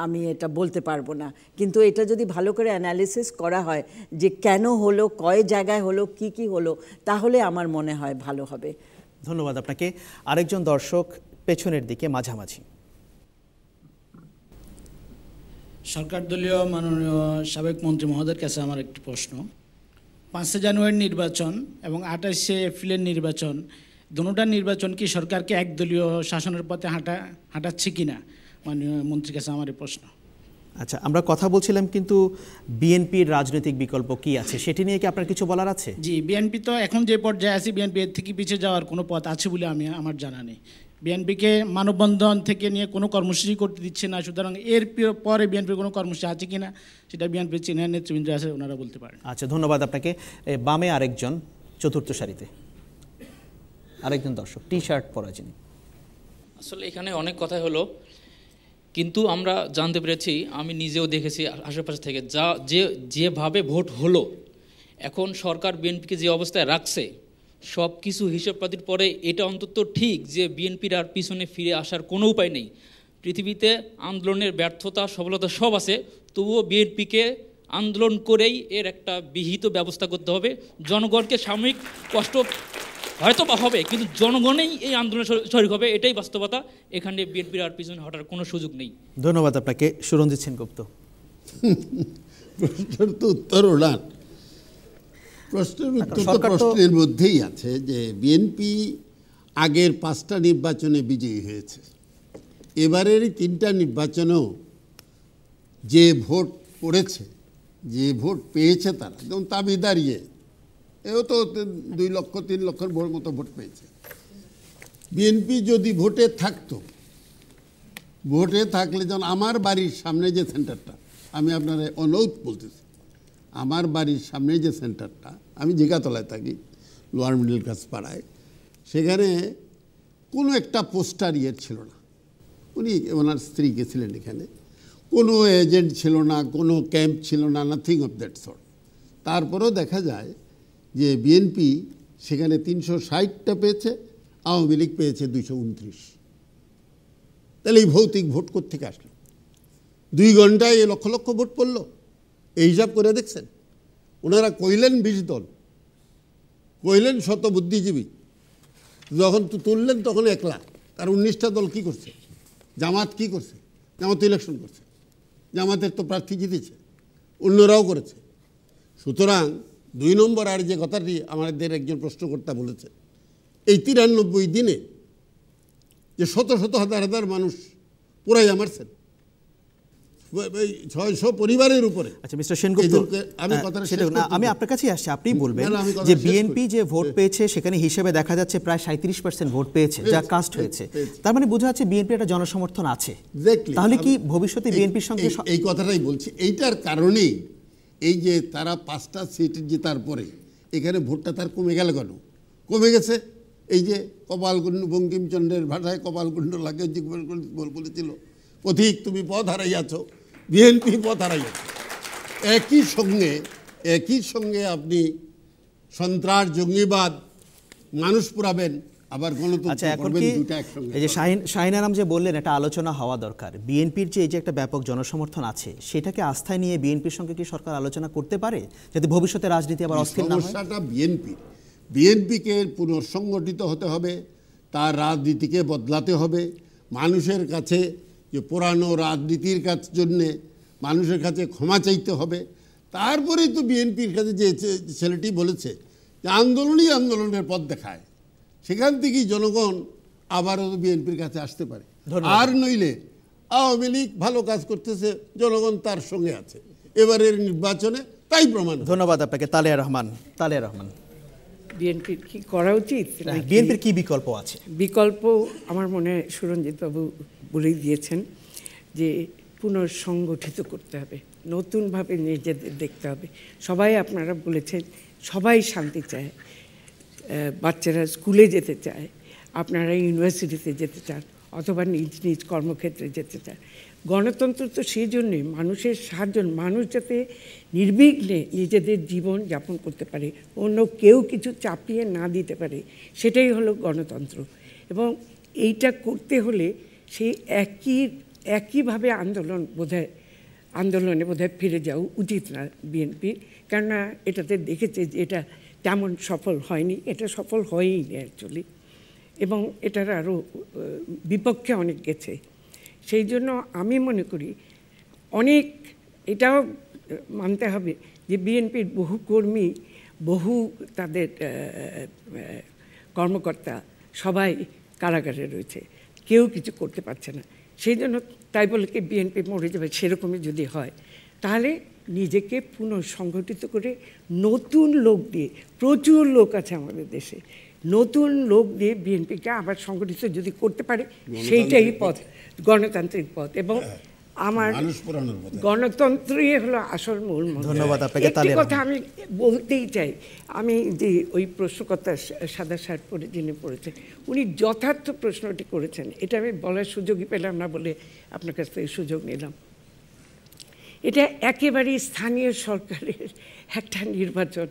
আমি এটা বলতে পারবো না। কিন্তু এটা যদি ভালো করে অ্যানালিসিস করা হয় যে কেন হলো, কয় জায়গায় হলো, কি হলো, তাহলে আমার মনে হয় ভালো হবে। ধন্যবাদ আপনাকে। আরেকজন দর্শক পেছনের দিকে মাঝামাঝি। সরকার দলীয় মাননীয় সাবেক মন্ত্রী মহোদয়ের কাছে আমার একটি প্রশ্ন। 5 জানুয়ারির নির্বাচন এবং 28 এপ্রিলের নির্বাচন, দুটোটা নির্বাচন কি সরকারকে একদলীয় শাসনের পথে হাঁটাচ্ছে কিনা, মাননীয় মন্ত্রীর কাছে আমার এই প্রশ্ন। আচ্ছা, আমরা কথা বলছিলাম, কিন্তু বিএনপির রাজনৈতিক বিকল্প কি আছে সেটি নিয়ে কি আপনার কিছু বলার আছে? জি, বিএনপি তো এখন যে পর্যায়ে আছে, বিএনপি এর থেকে পিছিয়ে যাওয়ার কোনো পথ আছে বলে আমার জানা নেই। বিএনপিকে মানববন্ধন থেকে নিয়ে কোনো কর্মসূচি করতে দিচ্ছে না, সুতরাং এর পরে বিএনপির কোনো কর্মসূচি আছে কিনা সেটা বিএনপির সিনিয়র নেতৃবৃন্দ আছে, ওনারা বলতে পারেন। আচ্ছা, ধন্যবাদ আপনাকে। বামে আরেকজন চতুর্থ সারিতে আরেকজন দর্শক, টি শার্ট পরা যিনি। আসলে এখানে অনেক কথা হলো, কিন্তু আমরা জানতে পেরেছি, আমি নিজেও দেখেছি আশেপাশে থেকে, যেভাবে ভোট হলো, এখন সরকার বিএনপিকে যে অবস্থায় রাখছে, সব কিছু হিসাবপাতির পরে এটা অন্তত ঠিক যে বিএনপির আর পিছনে ফিরে আসার কোনো উপায় নেই। পৃথিবীতে আন্দোলনের ব্যর্থতা সফলতা সব আছে, তবুও বিএনপিকে আন্দোলন করেই এর একটা বিহিত ব্যবস্থা করতে হবে। জনগণকে সাময়িক কষ্ট হয়তো বা হবে, কিন্তু জনগণেই এই আন্দোলনে শরিক হবে, এটাই বাস্তবতা। এখানে বিএনপির আর পিছনে হটার কোনো সুযোগ নেই। ধন্যবাদ আপনাকে। সুরঞ্জিত সেনগুপ্ত। প্রশ্নের তো উত্তর ওনার প্রশ্নের উত্তর তো প্রশ্নের মধ্যেই আছে যে বিএনপি আগের 5টা নির্বাচনে বিজয়ী হয়েছে, এবারের 3টা নির্বাচনেও যে ভোট পড়েছে, যে ভোট পেয়েছে তারা, যেমন তাবিদারিয়ে এও তো 2 লক্ষ 3 লক্ষের মতো ভোট পেয়েছে। বিএনপি যদি ভোটে থাকলে যেমন আমার বাড়ির সামনে যে সেন্টারটা, আমি আপনার অনুরোধ বলতেছি, আমার বাড়ির সামনে যে সেন্টারটা, আমি জিগাতলায় থাকি, লোয়ার মিডল ক্লাস পাড়ায়, সেখানে কোনো একটা পোস্টার ছিল না। উনি ওনার স্ত্রী গেছিলেন এখানে, কোনো এজেন্ট ছিল না, কোনো ক্যাম্প ছিল না, নাথিং অফ দ্যাট সর্ট। তারপরেও দেখা যায় যে বিএনপি সেখানে 360টা পেয়েছে, আওয়ামী লীগ পেয়েছে 229। তাহলে এই ভৌতিক ভোট কোত্থেকে আসলো? 2 ঘন্টায় লক্ষ লক্ষ ভোট পড়লো, এই হিসাব করে দেখছেন? ওনারা কইলেন 20 দল, কইলেন শত বুদ্ধিজীবী, যখন তুললেন তখন একলা। আর 19টা দল কি করছে? জামাত কি করছে? জামাত ইলেকশন করছে, জামাতের তো প্রার্থী জিতেছে, অন্যরাও করেছে। সুতরাং 2 নম্বর আর যে কথাটি আমাদের একজন প্রশ্নকর্তা বলেছে, এই 93 দিনে যে শত শত হাজার হাজার মানুষ পুরাই মারছেন, 600 পরিবারের উপরে। আচ্ছা মিস্টার সেনগুপ্ত, আমি আপনার কাছেই আসছি, আপনি বলবেন যে বিএনপি যে ভোট পেয়েছে সেখানে হিসেবে দেখা যাচ্ছে প্রায় 37% ভোট পেয়েছে, যা কাস্ট হয়েছে। তার মানে বোঝা যাচ্ছে বিএনপি একটা জনসমর্থন আছে। তাহলে কি ভবিষ্যতে বিএনপির সঙ্গে এই কথাটাই বলছি, এইটার কারণেই এই যে তারা 5টা সিট জেতার পরে এখানে ভোটটা তার কমে গেল। কেন কমে গেছে? এই যে কপালকুণ্ড, বঙ্কিমচন্দ্রের ভাষায় কপালকুণ্ড লাগে বলেছিল, পথিক তুমি পথ হারাইয়াছ, বিএনপি পথ হারাইয়াছ। একই সঙ্গে আপনি সন্ত্রাস, জঙ্গিবাদ, মানুষ পুরাবেন, আবার গণতন্ত্র করবেন, দুটো একসঙ্গে। এই যে শাহিন আনাম যে বললেন এটা আলোচনা হওয়া দরকার, বিএনপির যে এই যে একটা ব্যাপক জনসমর্থন আছে সেটাকে আস্থায় নিয়ে বিএনপির সঙ্গে কি সরকার আলোচনা করতে পারে যাতে ভবিষ্যতে রাজনীতি আবার অস্থির না হয়? সমস্যাটা বিএনপিকে পুনঃসংগঠিত হতে হবে, তার রাজনীতিকে বদলাতে হবে, মানুষের কাছে যে পুরানো রাজনীতির জন্যে মানুষের কাছে ক্ষমা চাইতে হবে। তারপরেই তো বিএনপির কাছে যে ছেলেটি বলেছে যে আন্দোলনের পথ দেখায়, সেখান থেকেই জনগণ আবারও বিএনপির কাছে আসতে পারে। আর নইলে আওয়ামী লীগ ভালো কাজ করতেছে, জনগণ তার সঙ্গে আছে, এবারের নির্বাচনে তাই প্রমাণ। ধন্যবাদ আপনাকে। তালেয়া রহমান। বিএনপির কি করা উচিত, বিএনপির কি বিকল্প আছে? বিকল্প আমার মনে হয় সুরঞ্জিতবাবু বলেই দিয়েছেন যে পুনঃসংগঠিত করতে হবে, নতুনভাবে নিজেদের দেখতে হবে। সবাই আপনারা বলেছেন সবাই শান্তি চায়, বাচ্চারা স্কুলে যেতে চায়, আপনারা ইউনিভার্সিটিতে যেতে চান, অথবা নিজ নিজ কর্মক্ষেত্রে যেতে চান। গণতন্ত্র তো সেই জন্যই, মানুষের সাহায্য, মানুষ যাতে নির্বিঘ্নে নিজেদের জীবন যাপন করতে পারে, অন্য কেউ কিছু চাপিয়ে না দিতে পারে, সেটাই হলো গণতন্ত্র। এবং এইটা করতে হলে সেই একইভাবে আন্দোলনে বোধহয় ফিরে যাওয়া উচিত না বিএনপির, কেননা এটাতে দেখেছে যে এটা তেমন সফল হয়নি, এটা সফল হয়ই নি অ্যাকচুয়ালি, এবং এটার আরও বিপক্ষে অনেক গেছে। সেই জন্য আমি মনে করি এটাও মানতে হবে যে বিএনপির বহু কর্মী, বহু তাদের কর্মকর্তা সবাই কারাগারে রয়েছে, কেউ কিছু করতে পারছে না। সেই জন্য তাই বলে কি বিএনপি মরে যাবে, সেরকমই যদি হয় তাহলে নিজেকে পুনঃসংগঠিত করে নতুন লোক দিয়ে, প্রচুর লোক আছে আমাদের দেশে, নতুন লোক দিয়ে বিএনপিকে আবার সংগঠিত যদি করতে পারে, সেইটাই পথ, গণতান্ত্রিক পথ। এবং আমার গণতন্ত্রই হলো আসল মূল মন্ত্র। ধন্যবাদ আপনাকে। একটি কথা আমি বলতেই চাই, আমি যে ওই প্রশ্নকর্তা সাদা শার্ট পরে যিনি পড়েছেন, উনি যথার্থ প্রশ্নটি করেছেন, এটা আমি বলার সুযোগই পেলাম না বলে আপনার কাছ থেকে সুযোগ নিলাম। এটা একেবারেই স্থানীয় সরকারের একটা নির্বাচন,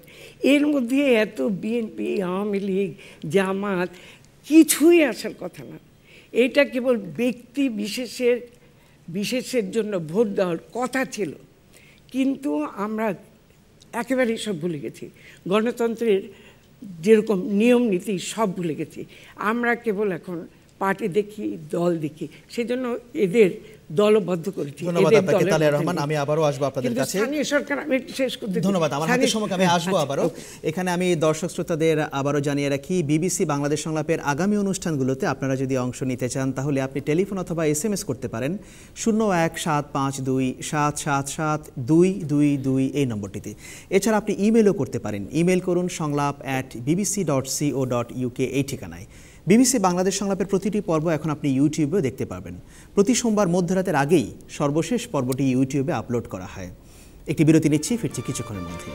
এর মধ্যে এত বিএনপি, আওয়ামী লীগ, জামাত কিছুই আসার কথা না। এটা কেবল ব্যক্তি বিশেষের জন্য ভোট দেওয়ার কথা ছিল, কিন্তু আমরা একেবারেই সব ভুলে গেছি। গণতন্ত্রের যেরকম নিয়ম নীতি সব ভুলে গেছি। আমরা কেবল এখন পার্টি দেখি, দল দেখি, সেজন্য এদের দলবদ্ধ করেছি। ধন্যবাদ আপনাকে তালেয়া রহমান। আমি আবারও আসবো আপনাদের কাছে। স্থানীয় সরকার আমি শেষ করতে ধন্যবাদ। আমার হাতে সময় আমি আসবো আবারও। এখানে আমি দর্শক শ্রোতাদের আবারও জানিয়ে রাখি, বিবিসি বাংলাদেশ সংলাপের আগামী অনুষ্ঠানগুলোতে আপনারা যদি অংশ নিতে চান তাহলে আপনি টেলিফোন অথবা SMS করতে পারেন 01-752-777-222 এই নম্বরটিতে। এছাড়া আপনি ইমেলও করতে পারেন। ইমেল করুন সংলাপ@bbc.co.uk এই ঠিকানায়। বিবিসি বাংলাদেশ সংলাপের প্রতিটি পর্ব এখন আপনি ইউটিউবেও দেখতে পারবেন। প্রতি সোমবার মধ্যরাতের আগেই সর্বশেষ পর্বটি ইউটিউবে আপলোড করা হয়। একটি বিরতি নিচ্ছি, ফিরছি কিছুক্ষণের মধ্যে।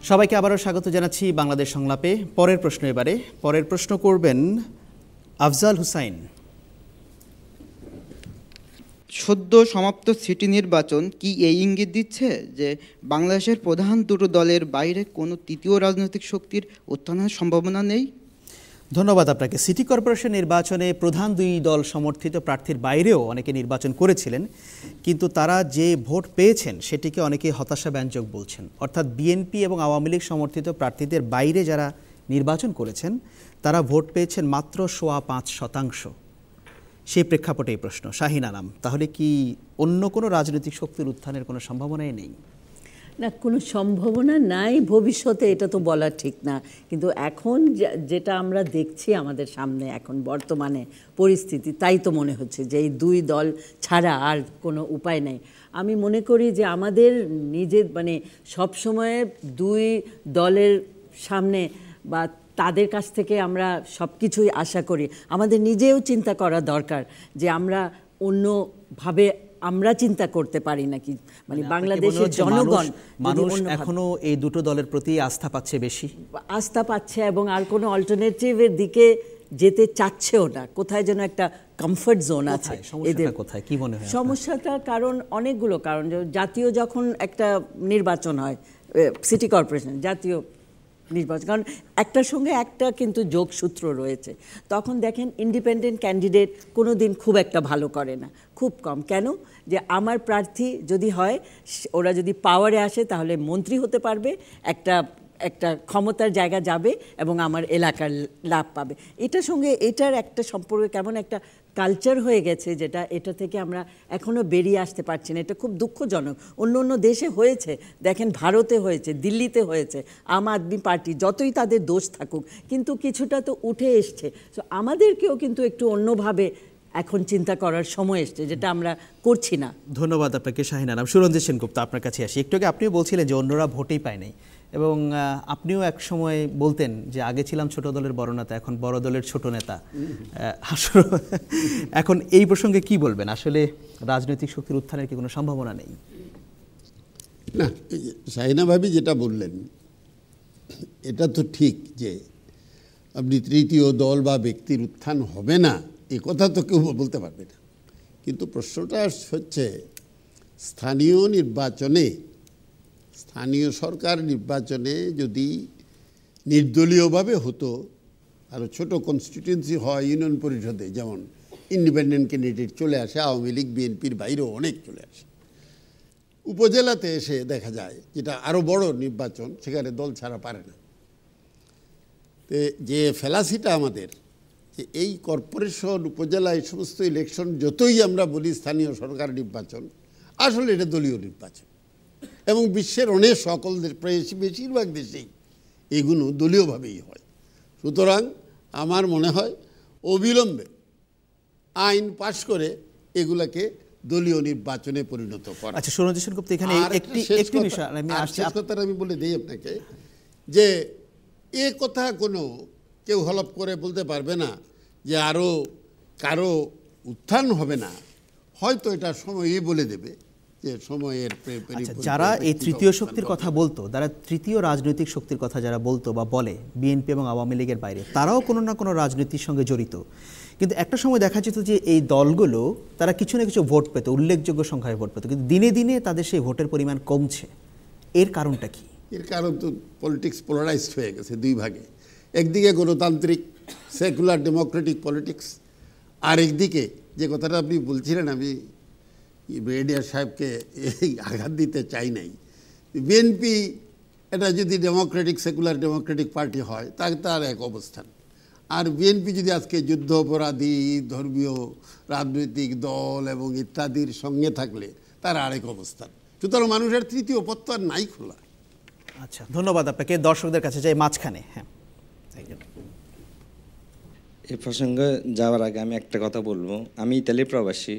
সবাইকে আবারও স্বাগত জানাচ্ছি বাংলাদেশ সংলাপে। পরের প্রশ্ন এবারে। পরের প্রশ্ন করবেন আফজাল হুসাইন। সদ্য সমাপ্ত সিটি নির্বাচন কি এই ইঙ্গিত দিচ্ছে যে বাংলাদেশের প্রধান দুটো দলের বাইরে কোনো তৃতীয় রাজনৈতিক শক্তির উত্থানের সম্ভাবনা নেই? ধন্যবাদ আপনাকে। সিটি কর্পোরেশন নির্বাচনে প্রধান দুই দল সমর্থিত প্রার্থীর বাইরেও অনেকে নির্বাচন করেছিলেন, কিন্তু তারা যে ভোট পেয়েছেন সেটিকে অনেকে হতাশাব্যঞ্জক বলছেন। অর্থাৎ বিএনপি এবং আওয়ামী লীগ সমর্থিত প্রার্থীদের বাইরে যারা নির্বাচন করেছেন তারা ভোট পেয়েছেন মাত্র ৫.৫%। সেই প্রেক্ষাপটে এই প্রশ্ন। শাহিন আনাম, তাহলে কি অন্য কোনো রাজনৈতিক শক্তির উত্থানের কোনো সম্ভাবনাই নেই? না, কোনো সম্ভাবনা নাই ভবিষ্যতে, এটা তো বলা ঠিক না। কিন্তু এখন যেটা আমরা দেখছি আমাদের সামনে এখন বর্তমানে পরিস্থিতি, তাই তো মনে হচ্ছে যে এই দুই দল ছাড়া আর কোনো উপায় নেই। আমি মনে করি যে আমাদের নিজের সবসময় দুই দলের সামনে বা তাদের কাছ থেকে আমরা সব কিছুই আশা করি। আমাদের নিজেও চিন্তা করা দরকার যে আমরা অন্যভাবে আমরা চিন্তা করতে পারি নাকি, বাংলাদেশের জনগণ মানুষ এখনো এই দুটো দলের প্রতি আস্থা পাচ্ছে, বেশি আস্থা পাচ্ছে এবং আর কোনো অল্টারনেটিভের দিকে যেতে চাচ্ছেও না। কোথায় যেন একটা কমফর্ট জোন আছে এদের। কোথায় কি মনে হয় সমস্যাটা? কারণ অনেকগুলো কারণ। জাতীয় যখন একটা নির্বাচন হয়, সিটি কর্পোরেশন জাতীয় নির্বাচন, কারণ একটার সঙ্গে একটা কিন্তু যোগসূত্র রয়েছে। তখন দেখেন ইন্ডিপেন্ডেন্ট ক্যান্ডিডেট কোনো দিন খুব একটা ভালো করে না, খুব কম। কেন? যে আমার প্রার্থী যদি হয়, ওরা যদি পাওয়ারে আসে তাহলে মন্ত্রী হতে পারবে, একটা ক্ষমতার জায়গা যাবে এবং আমার এলাকার লাভ পাবে। এটার সঙ্গে এটার একটা সম্পর্কে কেমন একটা কালচার হয়ে গেছে, এটা থেকে আমরা এখনও বেরিয়ে আসতে পারছি না। এটা খুব দুঃখজনক। অন্য অন্য দেশে হয়েছে, দেখেন ভারতে হয়েছে, দিল্লিতে হয়েছে। আম আদমি পার্টি যতই তাদের দোষ থাকুক, কিন্তু কিছুটা তো উঠে এসছে। তো আমাদেরকেও কিন্তু একটু অন্যভাবে এখন চিন্তা করার সময় এসছে, যেটা আমরা করছি না। ধন্যবাদ আপনাকে শাহিন আনাম। সুরঞ্জিত সেনগুপ্ত, আপনার কাছে আসি। একটু আগে আপনিও বলছিলেন যে অন্যরা ভোটেই পায় নাই, এবং আপনিও এক সময় বলতেন যে আগে ছিলাম ছোট দলের বড় নেতা, এখন বড় দলের ছোট নেতা। এখন এই প্রসঙ্গে কি বলবেন? আসলে রাজনৈতিক শক্তির উত্থানের কি কোনো সম্ভাবনা নেই? না, শাহিনা ভাবি যেটা বললেন এটা তো ঠিক, যে আপনি তৃতীয় দল বা ব্যক্তির উত্থান হবে না এ কথা তো কেউ বলতে পারবে না। কিন্তু প্রশ্নটা হচ্ছে স্থানীয় সরকার নির্বাচনে যদি নির্দলীয়ভাবে হতো, আরও ছোটো কনস্টিটিউয়েন্সি হয় ইউনিয়ন পরিষদে, যেমন ইন্ডিপেন্ডেন্ট ক্যান্ডিডেট চলে আসে, আওয়ামী লীগ বিএনপির বাইরেও অনেক চলে আসে, উপজেলাতে এসে দেখা যায় যেটা আরও বড় নির্বাচন, সেখানে দল ছাড়া পারে না। যে ফেলাসিটা আমাদের, যে এই কর্পোরেশন, উপজেলা, এই সমস্ত ইলেকশন যতই আমরা বলি স্থানীয় সরকার নির্বাচন, আসলে এটা দলীয় নির্বাচন। এবং বিশ্বের অনেক সকল দেশ, প্রায় বেশিরভাগ দেশেই এগুলো দলীয়ভাবেই হয়। সুতরাং আমার মনে হয় অবিলম্বে আইন পাশ করে এগুলাকে দলীয় নির্বাচনে পরিণত করা। আচ্ছা, সুরঞ্জিত সেনগুপ্ত, এখানে একটি বিষয় আমি বলে দিই আপনাকে, যে এ কথা কোনো কেউ হলফ করে বলতে পারবে না যে আরও কারো উত্থান হবে না। হয়তো এটা সময়ই বলে দেবে যে সময়ের। যারা এই তৃতীয় শক্তির কথা বলতো, যারা তৃতীয় রাজনৈতিক শক্তির কথা যারা বলতো বা বলে বিএনপি এবং আওয়ামী লীগের বাইরে, তারাও কোনো না কোনো রাজনীতির সঙ্গে জড়িত। কিন্তু একটা সময় দেখা যেত যে এই দলগুলো তারা কিছু না কিছু ভোট পেত, উল্লেখযোগ্য সংখ্যায় ভোট পেত, কিন্তু দিনে দিনে তাদের সেই ভোটের পরিমাণ কমছে। এর কারণটা কি? এর কারণ তো পলিটিক্স পোলারাইজড হয়ে গেছে দুই ভাগে। একদিকে গণতান্ত্রিক সেকুলার ডেমোক্রেটিক পলিটিক্স, আর একদিকে যে কথাটা আপনি বলছিলেন, আমি ব্রিগেডিয়ার সাহেবকে এই আঘাত দিতে চাই নাই, বিএনপি এটা যদি ডেমোক্রেটিক সেকুলার ডেমোক্রেটিক পার্টি হয় তার তার এক অবস্থান, আর বিএনপি যদি আজকে যুদ্ধ অপরাধী, ধর্মীয় রাজনৈতিক দল এবং ইত্যাদির সঙ্গে থাকলে তার আরেক অবস্থান। সুতরাং মানুষের তৃতীয় পথ তো আর নাই খোলা। আচ্ছা, ধন্যবাদ আপনাকে। দর্শকদের কাছে যাই মাঝখানে। হ্যাঁ, এই প্রসঙ্গে যাওয়ার আগে আমি একটা কথা বলবো। আমি ইতালি প্রবাসী,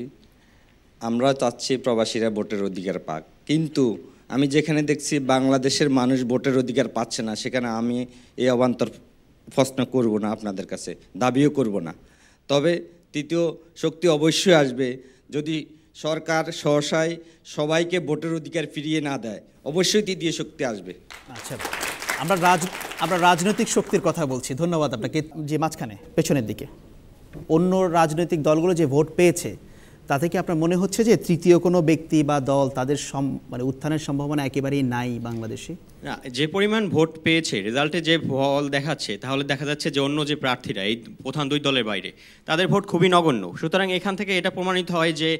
আমরা চাচ্ছি প্রবাসীরা ভোটের অধিকার পাক, কিন্তু আমি যেখানে দেখছি বাংলাদেশের মানুষ ভোটের অধিকার পাচ্ছে না, সেখানে আমি এই অবান্তর প্রশ্ন করব না, আপনাদের কাছে দাবিও করব না। তবে তৃতীয় শক্তি অবশ্যই আসবে যদি সরকার সহসায় সবাইকে ভোটের অধিকার ফিরিয়ে না দেয়, অবশ্যই তৃতীয় শক্তি আসবে। আচ্ছা, আমরা রাজনৈতিক শক্তির কথা বলছি। ধন্যবাদ আপনাকে। যে মাঝখানে পেছনের দিকে অন্য রাজনৈতিক দলগুলো যে ভোট পেয়েছে, তাতে কি আপনার মনে হচ্ছে যে তৃতীয় কোনো ব্যক্তি বা দল তাদের মানে উত্থানের সম্ভাবনা একেবারেই নাই বাংলাদেশে? না, যে পরিমাণ ভোট পেয়েছে, রেজাল্টে যে ফল দেখাচ্ছে, তাহলে দেখা যাচ্ছে যে অন্য যে প্রার্থীরা এই প্রধান দুই দলের বাইরে, তাদের ভোট খুবই নগণ্য। সুতরাং এখান থেকে এটা প্রমাণিত হয় যে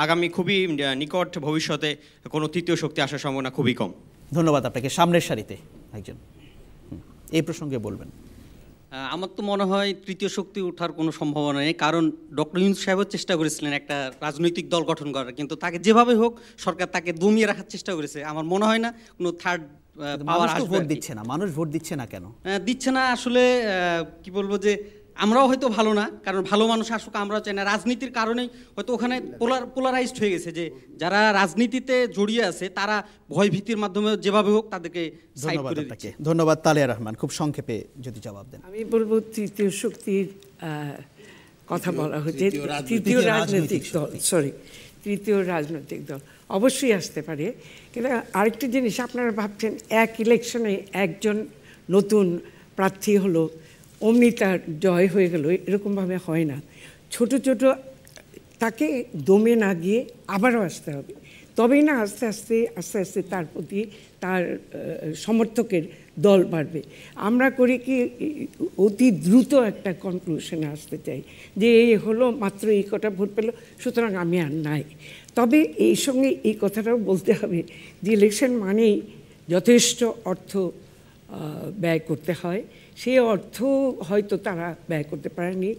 আগামী খুবই নিকট ভবিষ্যতে কোনো তৃতীয় শক্তি আসার সম্ভাবনা খুবই কম। ধন্যবাদ আপনাকে। সামনের সারিতে একজন এই প্রসঙ্গে বলবেন। আমার তো মনে হয় তৃতীয় শক্তি ওঠার কোনো সম্ভাবনা নেই, কারণ ডক্টর ইউনূস সাহেবও চেষ্টা করেছিলেন একটা রাজনৈতিক দল গঠন করার, কিন্তু তাকে যেভাবে হোক সরকার তাকে দমিয়ে রাখার চেষ্টা করেছে। আমার মনে হয় না কোনো থার্ড পাওয়ার আসবে। ভোট দিচ্ছে না, মানুষ ভোট দিচ্ছে না কেন? দিচ্ছে না আসলে কি বলবো, যে আমরাও হয়তো ভালো না, কারণ ভালো মানুষ আসুক আমরাও চাই না। রাজনীতির কারণেই হয়তো ওখানে পোলারাইজড হয়ে গেছে, যে যারা রাজনীতিতে জড়িয়ে আছে তারা ভয় ভীতির মাধ্যমে যেভাবে হোক তাদেরকে সাইড করে দিচ্ছে। ধন্যবাদ। তালিয়া রহমান, খুব সংক্ষেপে যদি জবাব দেন। আমি বলবো তৃতীয় শক্তির কথা বলা হচ্ছে, তৃতীয় রাজনৈতিক দল, তৃতীয় রাজনৈতিক দল অবশ্যই আসতে পারে। কিন্তু আরেকটি জিনিস, আপনারা ভাবছেন এক ইলেকশনে একজন নতুন প্রার্থী হলো অমনি তার জয় হয়ে গেল, এরকমভাবে হয় না। ছোট ছোট তাকে দমে না গিয়ে আবারও আসতে হবে, তবেই না আস্তে আস্তে আস্তে আস্তে তার প্রতি তার সমর্থকের দল বাড়বে। আমরা করি কি অতি দ্রুত একটা কনক্লুশনে আসতে চাই যে এই হলো মাত্র এই কটা ভোট পেল, সুতরাং আমি আর নাই। তবে এই সঙ্গে এই কথাটাও বলতে হবে যে ইলেকশন মানেই যথেষ্ট অর্থ ব্যয় করতে হয়। সেই অর্থ হয়তো তারা ব্যয় করতে পারেনি।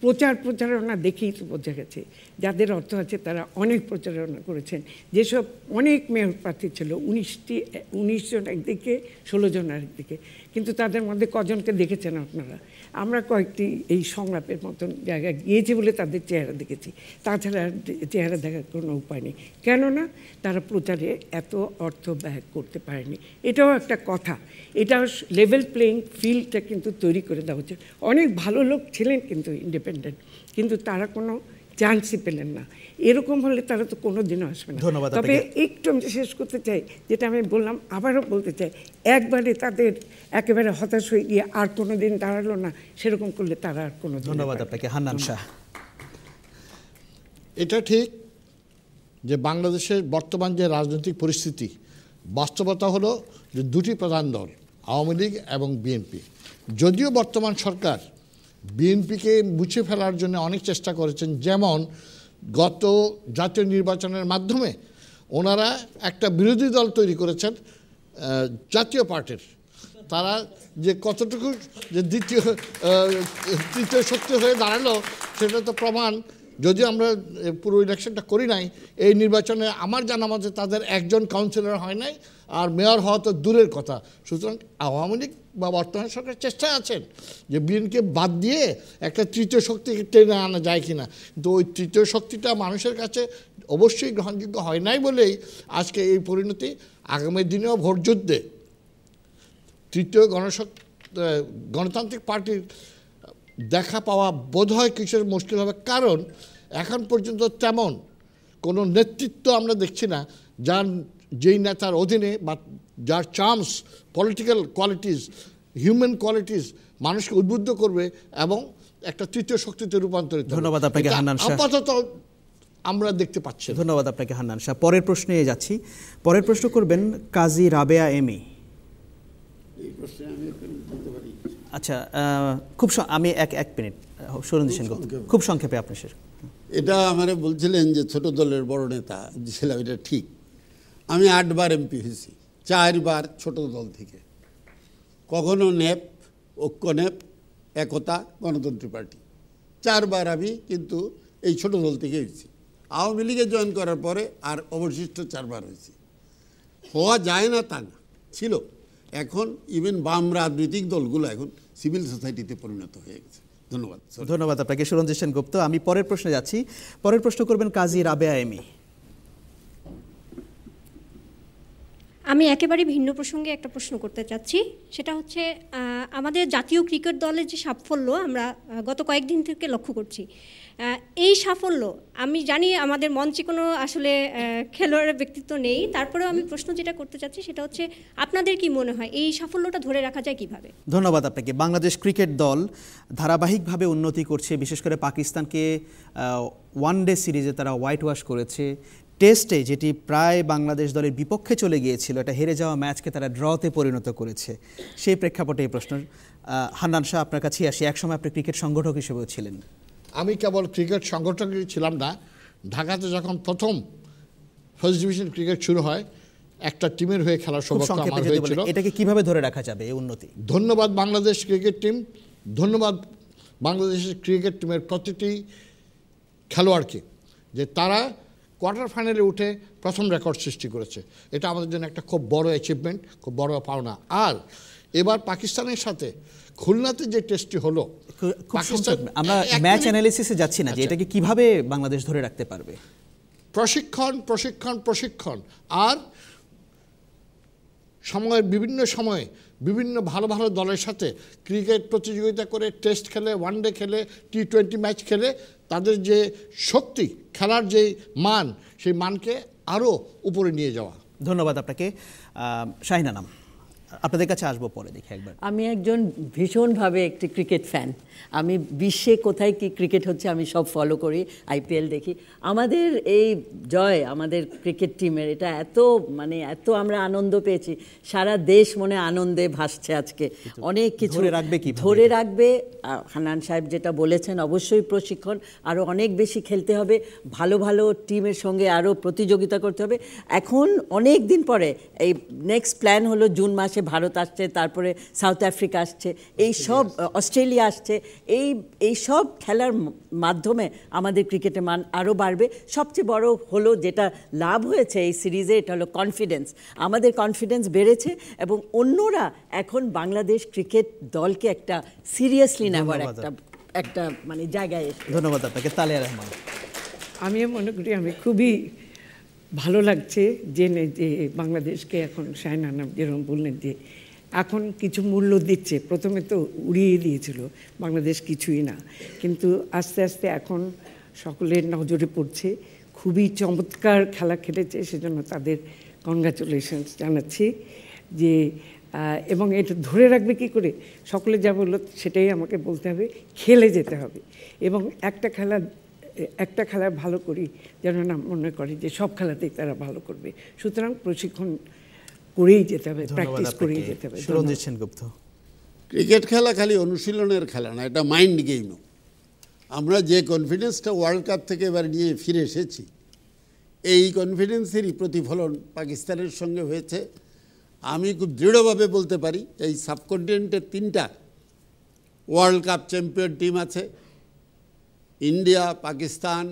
প্রচারণা দেখেই তো বোঝা গেছে, যাদের অর্থ আছে তারা অনেক প্রচারণা করেছেন। যেসব অনেক মেয়র প্রার্থী ছিল, 19 জন একদিকে, 16 জন আরেকদিকে, কিন্তু তাদের মধ্যে কজনকে দেখেছেন আপনারা? আমরা কয়েকটি এই সংলাপের মতন জায়গায় গিয়েছি বলে তাদের চেহারা দেখেছি, তাছাড়া চেহারা দেখার কোনো উপায় নেই। কেননা তারা প্রচারে এত অর্থ ব্যয় করতে পারেনি। এটাও একটা কথা, এটাও লেভেল প্লেইং ফিল্ডটা কিন্তু তৈরি করে দেওয়া হচ্ছে। অনেক ভালো লোক ছিলেন কিন্তু ইন্ডিপেন্ডেন্ট, কিন্তু তারা কোনো চান্সই পেলেন না। এরকম হলে তারা তো কোনো দিনও আসবে না। তবে একটু আমি শেষ করতে চাই, যেটা আমি বললাম আবারও বলতে চাই, একবারে তাদের একেবারে হতাশ হয়ে গিয়ে আর কোনো দিন দাঁড়ালো না, সেরকম করলে তারা আর কোনো। ধন্যবাদ আপনাকে। হান্নান শাহ। এটা ঠিক যে বাংলাদেশের বর্তমান যে রাজনৈতিক পরিস্থিতি, বাস্তবতা হলো যে দুটি প্রধান দল, আওয়ামী লীগ এবং বিএনপি। যদিও বর্তমান সরকার বিএনপিকে মুছে ফেলার জন্য অনেক চেষ্টা করেছেন, যেমন গত জাতীয় নির্বাচনের মাধ্যমে ওনারা একটা বিরোধী দল তৈরি করেছেন জাতীয় পার্টির। তারা যে কতটুকু যে তৃতীয় শক্তি হয়ে দাঁড়ালো সেটা তো প্রমাণ। যদিও আমরা পুরো ইলেকশনটা করি নাই, এই নির্বাচনে আমার জানা মতে তাদের একজন কাউন্সিলর হয় নাই, আর মেয়র হওয়া তো দূরের কথা। সুতরাং আওয়ামী লীগ বা বর্তমান সরকার চেষ্টায় আছেন যে বিএনপিকে বাদ দিয়ে একটা তৃতীয় শক্তিকে টেনে আনা যায় কিনা, কিন্তু ওই তৃতীয় শক্তিটা মানুষের কাছে অবশ্যই গ্রহণযোগ্য হয় নাই বলেই আজকে এই পরিণতি। আগামী দিনেও ভোটযুদ্ধে তৃতীয় গণতান্ত্রিক পার্টির দেখা পাওয়া বোধহয় কিছুর মুশকিল হবে, কারণ এখন পর্যন্ত তেমন কোনো নেতৃত্ব আমরা দেখছি না যেই নেতার অধীনে বা যার charms, political qualities, human qualities মানুষকে উদ্বুদ্ধ করবে এবং একটা তৃতীয় শক্তিতে রূপান্তরিত। ধন্যবাদ আপনাকে হান্নান শাহ। আপাতত আমরা দেখতে পাচ্ছি। ধন্যবাদ আপনাকে হান্নান শাহ। পরের প্রশ্নে যাচ্ছি। পরের প্রশ্ন করবেন কাজী রাবেয়া এমি। আচ্ছা, খুব আমি এক মিনিট সুরেন্দ্র সেনগুপ্ত, খুব সংক্ষেপে আপনি শেষ। এটা আমারে বলছিলেন যে ছোট দলের বড় নেতা ছিলাম, এটা ঠিক। আমি 8 বার এমপি হয়েছি। 4বার ছোট দল থেকে, কখনো নেপ, ঐক্য নেপ, একতা, গণতন্ত্রী পার্টি, 4বার আমি কিন্তু এই ছোট দল থেকে হয়েছি। আওয়ামী লীগে জয়েন করার পরে আর অবশিষ্ট 4বার হয়েছি। হওয়া যায় না তা না, ছিল। এখন ইভেন বাম রাজনৈতিক দলগুলো এখন সিভিল সোসাইটিতে পরিণত হয়ে গেছে। ধন্যবাদ। ধন্যবাদ আপনাকে সুরঞ্জিত সেনগুপ্ত। আমি পরের প্রশ্নে যাচ্ছি। পরের প্রশ্ন করবেন কাজী রাবেয়া এমি। আমি একেবারে ভিন্ন প্রসঙ্গে একটা প্রশ্ন করতে চাচ্ছি, সেটা হচ্ছে আমাদের জাতীয় ক্রিকেট দলের যে সাফল্য আমরা গত কয়েকদিন থেকে লক্ষ্য করছি, এই সাফল্য আমি জানি আমাদের মঞ্চে কোনো আসলে খেলোয়াড়ের ব্যক্তিত্ব নেই, তারপরেও আমি প্রশ্ন যেটা করতে চাচ্ছি সেটা হচ্ছে আপনাদের কি মনে হয় এই সাফল্যটা ধরে রাখা যায় কিভাবে? ধন্যবাদ আপনাকে। বাংলাদেশ ক্রিকেট দল ধারাবাহিকভাবে উন্নতি করছে, বিশেষ করে পাকিস্তানকে ওয়ানডে সিরিজে তারা হোয়াইট ওয়াশ করেছে। টেস্টে যেটি প্রায় বাংলাদেশ দলের বিপক্ষে চলে গিয়েছিল, এটা হেরে যাওয়া ম্যাচকে তারা ড্রতে পরিণত করেছে। সেই প্রেক্ষাপটে এই প্রশ্ন। হান্নান শাহ, আপনার কাছেই আসি। একসময় আপনি ক্রিকেট সংগঠক হিসেবেও ছিলেন। আমি কেবল ক্রিকেট সংগঠকই ছিলাম না, ঢাকাতে যখন প্রথম ফার্স্ট ডিভিশন ক্রিকেট শুরু হয়, একটা টিমের হয়ে খেলার সৌভাগ্য আমার হয়েছিল। এটাকে কিভাবে ধরে রাখা যাবে এই উন্নতি? ধন্যবাদ বাংলাদেশ ক্রিকেট টিম, ধন্যবাদ বাংলাদেশের ক্রিকেট টিমের প্রতিটি খেলোয়াড়কে, যে তারা কোয়ার্টার ফাইনালে উঠে প্রথম রেকর্ড সৃষ্টি করেছে। এটা আমাদের জন্য একটা খুব বড় অ্যাচিভমেন্ট, খুব বড় পাওনা। আর এবার পাকিস্তানের সাথে খুলনাতে যে টেস্টটি হলো, আমরা ম্যাচ অ্যানালিসিসে যাচ্ছি না, যে এটাকে কিভাবে বাংলাদেশ ধরে রাখতে পারবে? প্রশিক্ষণ প্রশিক্ষণ প্রশিক্ষণ, আর সময়ের বিভিন্ন সময়ে বিভিন্ন ভালো ভালো দলের সাথে ক্রিকেট প্রতিযোগিতা করে, টেস্ট খেলে, ওয়ানডে খেলে, টি20 ম্যাচ খেলে, তাদের যে শক্তি, খেলার যে মান, সেই মানকে আরও উপরে নিয়ে যাওয়া। ধন্যবাদ আপনাকে। শাহিন আনাম, আপনাদের কাছে আসবো পরে, দেখি একবার। আমি একজন ভীষণভাবে একটি ক্রিকেট ফ্যান। আমি বিশ্বে কোথায় কি ক্রিকেট হচ্ছে আমি সব ফলো করি, আইপিএল দেখি। আমাদের এই জয় আমাদের ক্রিকেট টিমের, এটা এত আমরা আনন্দ পেয়েছি, সারা দেশ মনে আনন্দে ভাসছে আজকে। অনেক কিছু ধরে রাখবে। হান্নান সাহেব যেটা বলেছেন, অবশ্যই প্রশিক্ষণ, আরও অনেক বেশি খেলতে হবে, ভালো ভালো টিমের সঙ্গে আরও প্রতিযোগিতা করতে হবে। এখন অনেক দিন পরে এই নেক্সট প্ল্যান হলো জুন মাসে ভারত আসছে, তারপরে সাউথ আফ্রিকা আসছে, এই সব অস্ট্রেলিয়া আসছে। এই সব খেলার মাধ্যমে আমাদের ক্রিকেটের মান আরও বাড়বে। সবচেয়ে বড় হলো যেটা লাভ হয়েছে এই সিরিজে, এটা হলো কনফিডেন্স। আমাদের কনফিডেন্স বেড়েছে এবং অন্যরা এখন বাংলাদেশ ক্রিকেট দলকে একটা সিরিয়াসলি নেওয়ার একটা জায়গায় এসে। ধন্যবাদ আপনাকে। তালিয়া রহমান। আমিও মনে করি আমি খুবই ভালো লাগছে জেনে যে বাংলাদেশকে এখন শাহিন আনাম যেরকম বললেন যে এখন কিছু মূল্য দিচ্ছে। প্রথমে তো উড়িয়ে দিয়েছিল বাংলাদেশ কিছুই না, কিন্তু আস্তে আস্তে এখন সকলের নজরে পড়ছে। খুবই চমৎকার খেলা খেলেছে, সেজন্য তাদের কনগ্রাচুলেশনস জানাচ্ছি। যে এবং এটা ধরে রাখবে কি করে, সকলে যা বললো সেটাই আমাকে বলতে হবে, খেলে যেতে হবে। এবং একটা খেলা ভালো করি যেন না মনে করে যে সব খেলাতেই তারা ভালো করবে। সুতরাং প্রশিক্ষণ করেই যেতে হবে, প্র্যাকটিস করেই যেতে হবে। সুরঞ্জিত সেনগুপ্ত। ক্রিকেট খেলা খালি অনুশীলনের খেলা না, এটা মাইন্ড গেমও। আমরা যে কনফিডেন্সটা ওয়ার্ল্ড কাপ থেকে এবার নিয়ে ফিরে এসেছি, এই কনফিডেন্সেরই প্রতিফলন পাকিস্তানের সঙ্গে হয়েছে। আমি খুব দৃঢ়ভাবে বলতে পারি এই সাবকন্টিনেন্টের 3টা ওয়ার্ল্ড কাপ চ্যাম্পিয়ন টিম আছে, ইন্ডিয়া, পাকিস্তান,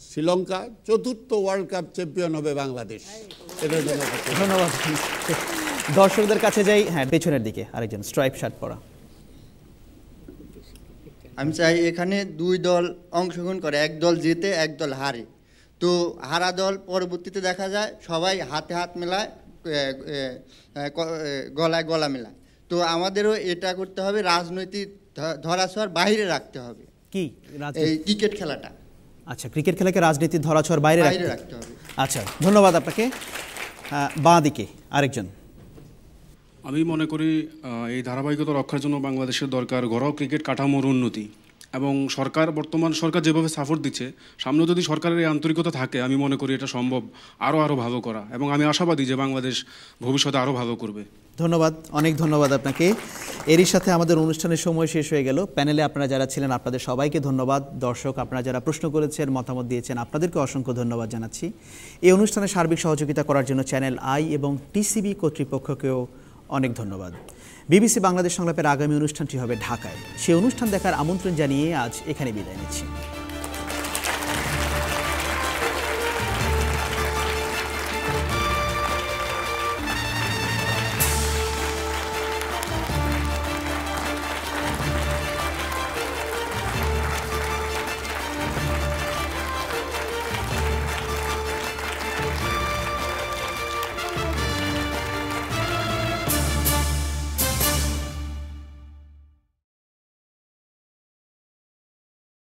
শ্রীলঙ্কা। 4র্থ ওয়ার্ল্ড কাপ চ্যাম্পিয়ন হবে বাংলাদেশ। ধন্যবাদ। দর্শকদের কাছে যাই। হ্যাঁ, পেছনের দিকে আরেকজন স্ট্রাইপ শার্ট পরা। আমি চাই এখানে 2 দল অংশগ্রহণ করে, এক দল জিতে এক দল হারে। তো হারা দল পরবর্তীতে দেখা যায় সবাই হাতে হাত মেলায়, গলায় গলা মেলায়। তো আমাদেরও এটা করতে হবে, রাজনৈতিক ধরাছোঁয়ার বাইরে রাখতে হবে কি এই ক্রিকেট খেলাটা। আচ্ছা, ক্রিকেট খেলাকে রাজনীতির ধরাছোঁয়ার বাইরে রাখতে হবে। আচ্ছা, ধন্যবাদ আপনাকে। বাঁ দিকে আরেকজন। আমি মনে করি এই ধারাবাহিকতা রক্ষার জন্য বাংলাদেশের দরকার ঘরোয়া ক্রিকেট কাঠামোর উন্নতি এবং বর্তমান সরকার যেভাবে সাপোর্ট দিচ্ছে, সামনে যদি সরকারের এই আন্তরিকতা থাকে, আমি মনে করি এটা সম্ভব আরও ভালো করা, এবং আমি আশাবাদী যে বাংলাদেশ ভবিষ্যতে আরও ভালো করবে। ধন্যবাদ, অনেক ধন্যবাদ আপনাকে। এরই সাথে আমাদের অনুষ্ঠানের সময় শেষ হয়ে গেল। প্যানেলে আপনারা যারা ছিলেন আপনাদের সবাইকে ধন্যবাদ। দর্শক আপনারা যারা প্রশ্ন করেছেন, মতামত দিয়েছেন, আপনাদেরকে অসংখ্য ধন্যবাদ জানাচ্ছি। এই অনুষ্ঠানে সার্বিক সহযোগিতা করার জন্য চ্যানেল আই এবং টিসিবি কর্তৃপক্ষকেও অনেক ধন্যবাদ। বিবিসি বাংলাদেশ সংলাপের আগামী অনুষ্ঠানটি হবে ঢাকায়। সেই অনুষ্ঠান দেখার আমন্ত্রণ জানিয়ে আজ এখানে বিদায় নিচ্ছি।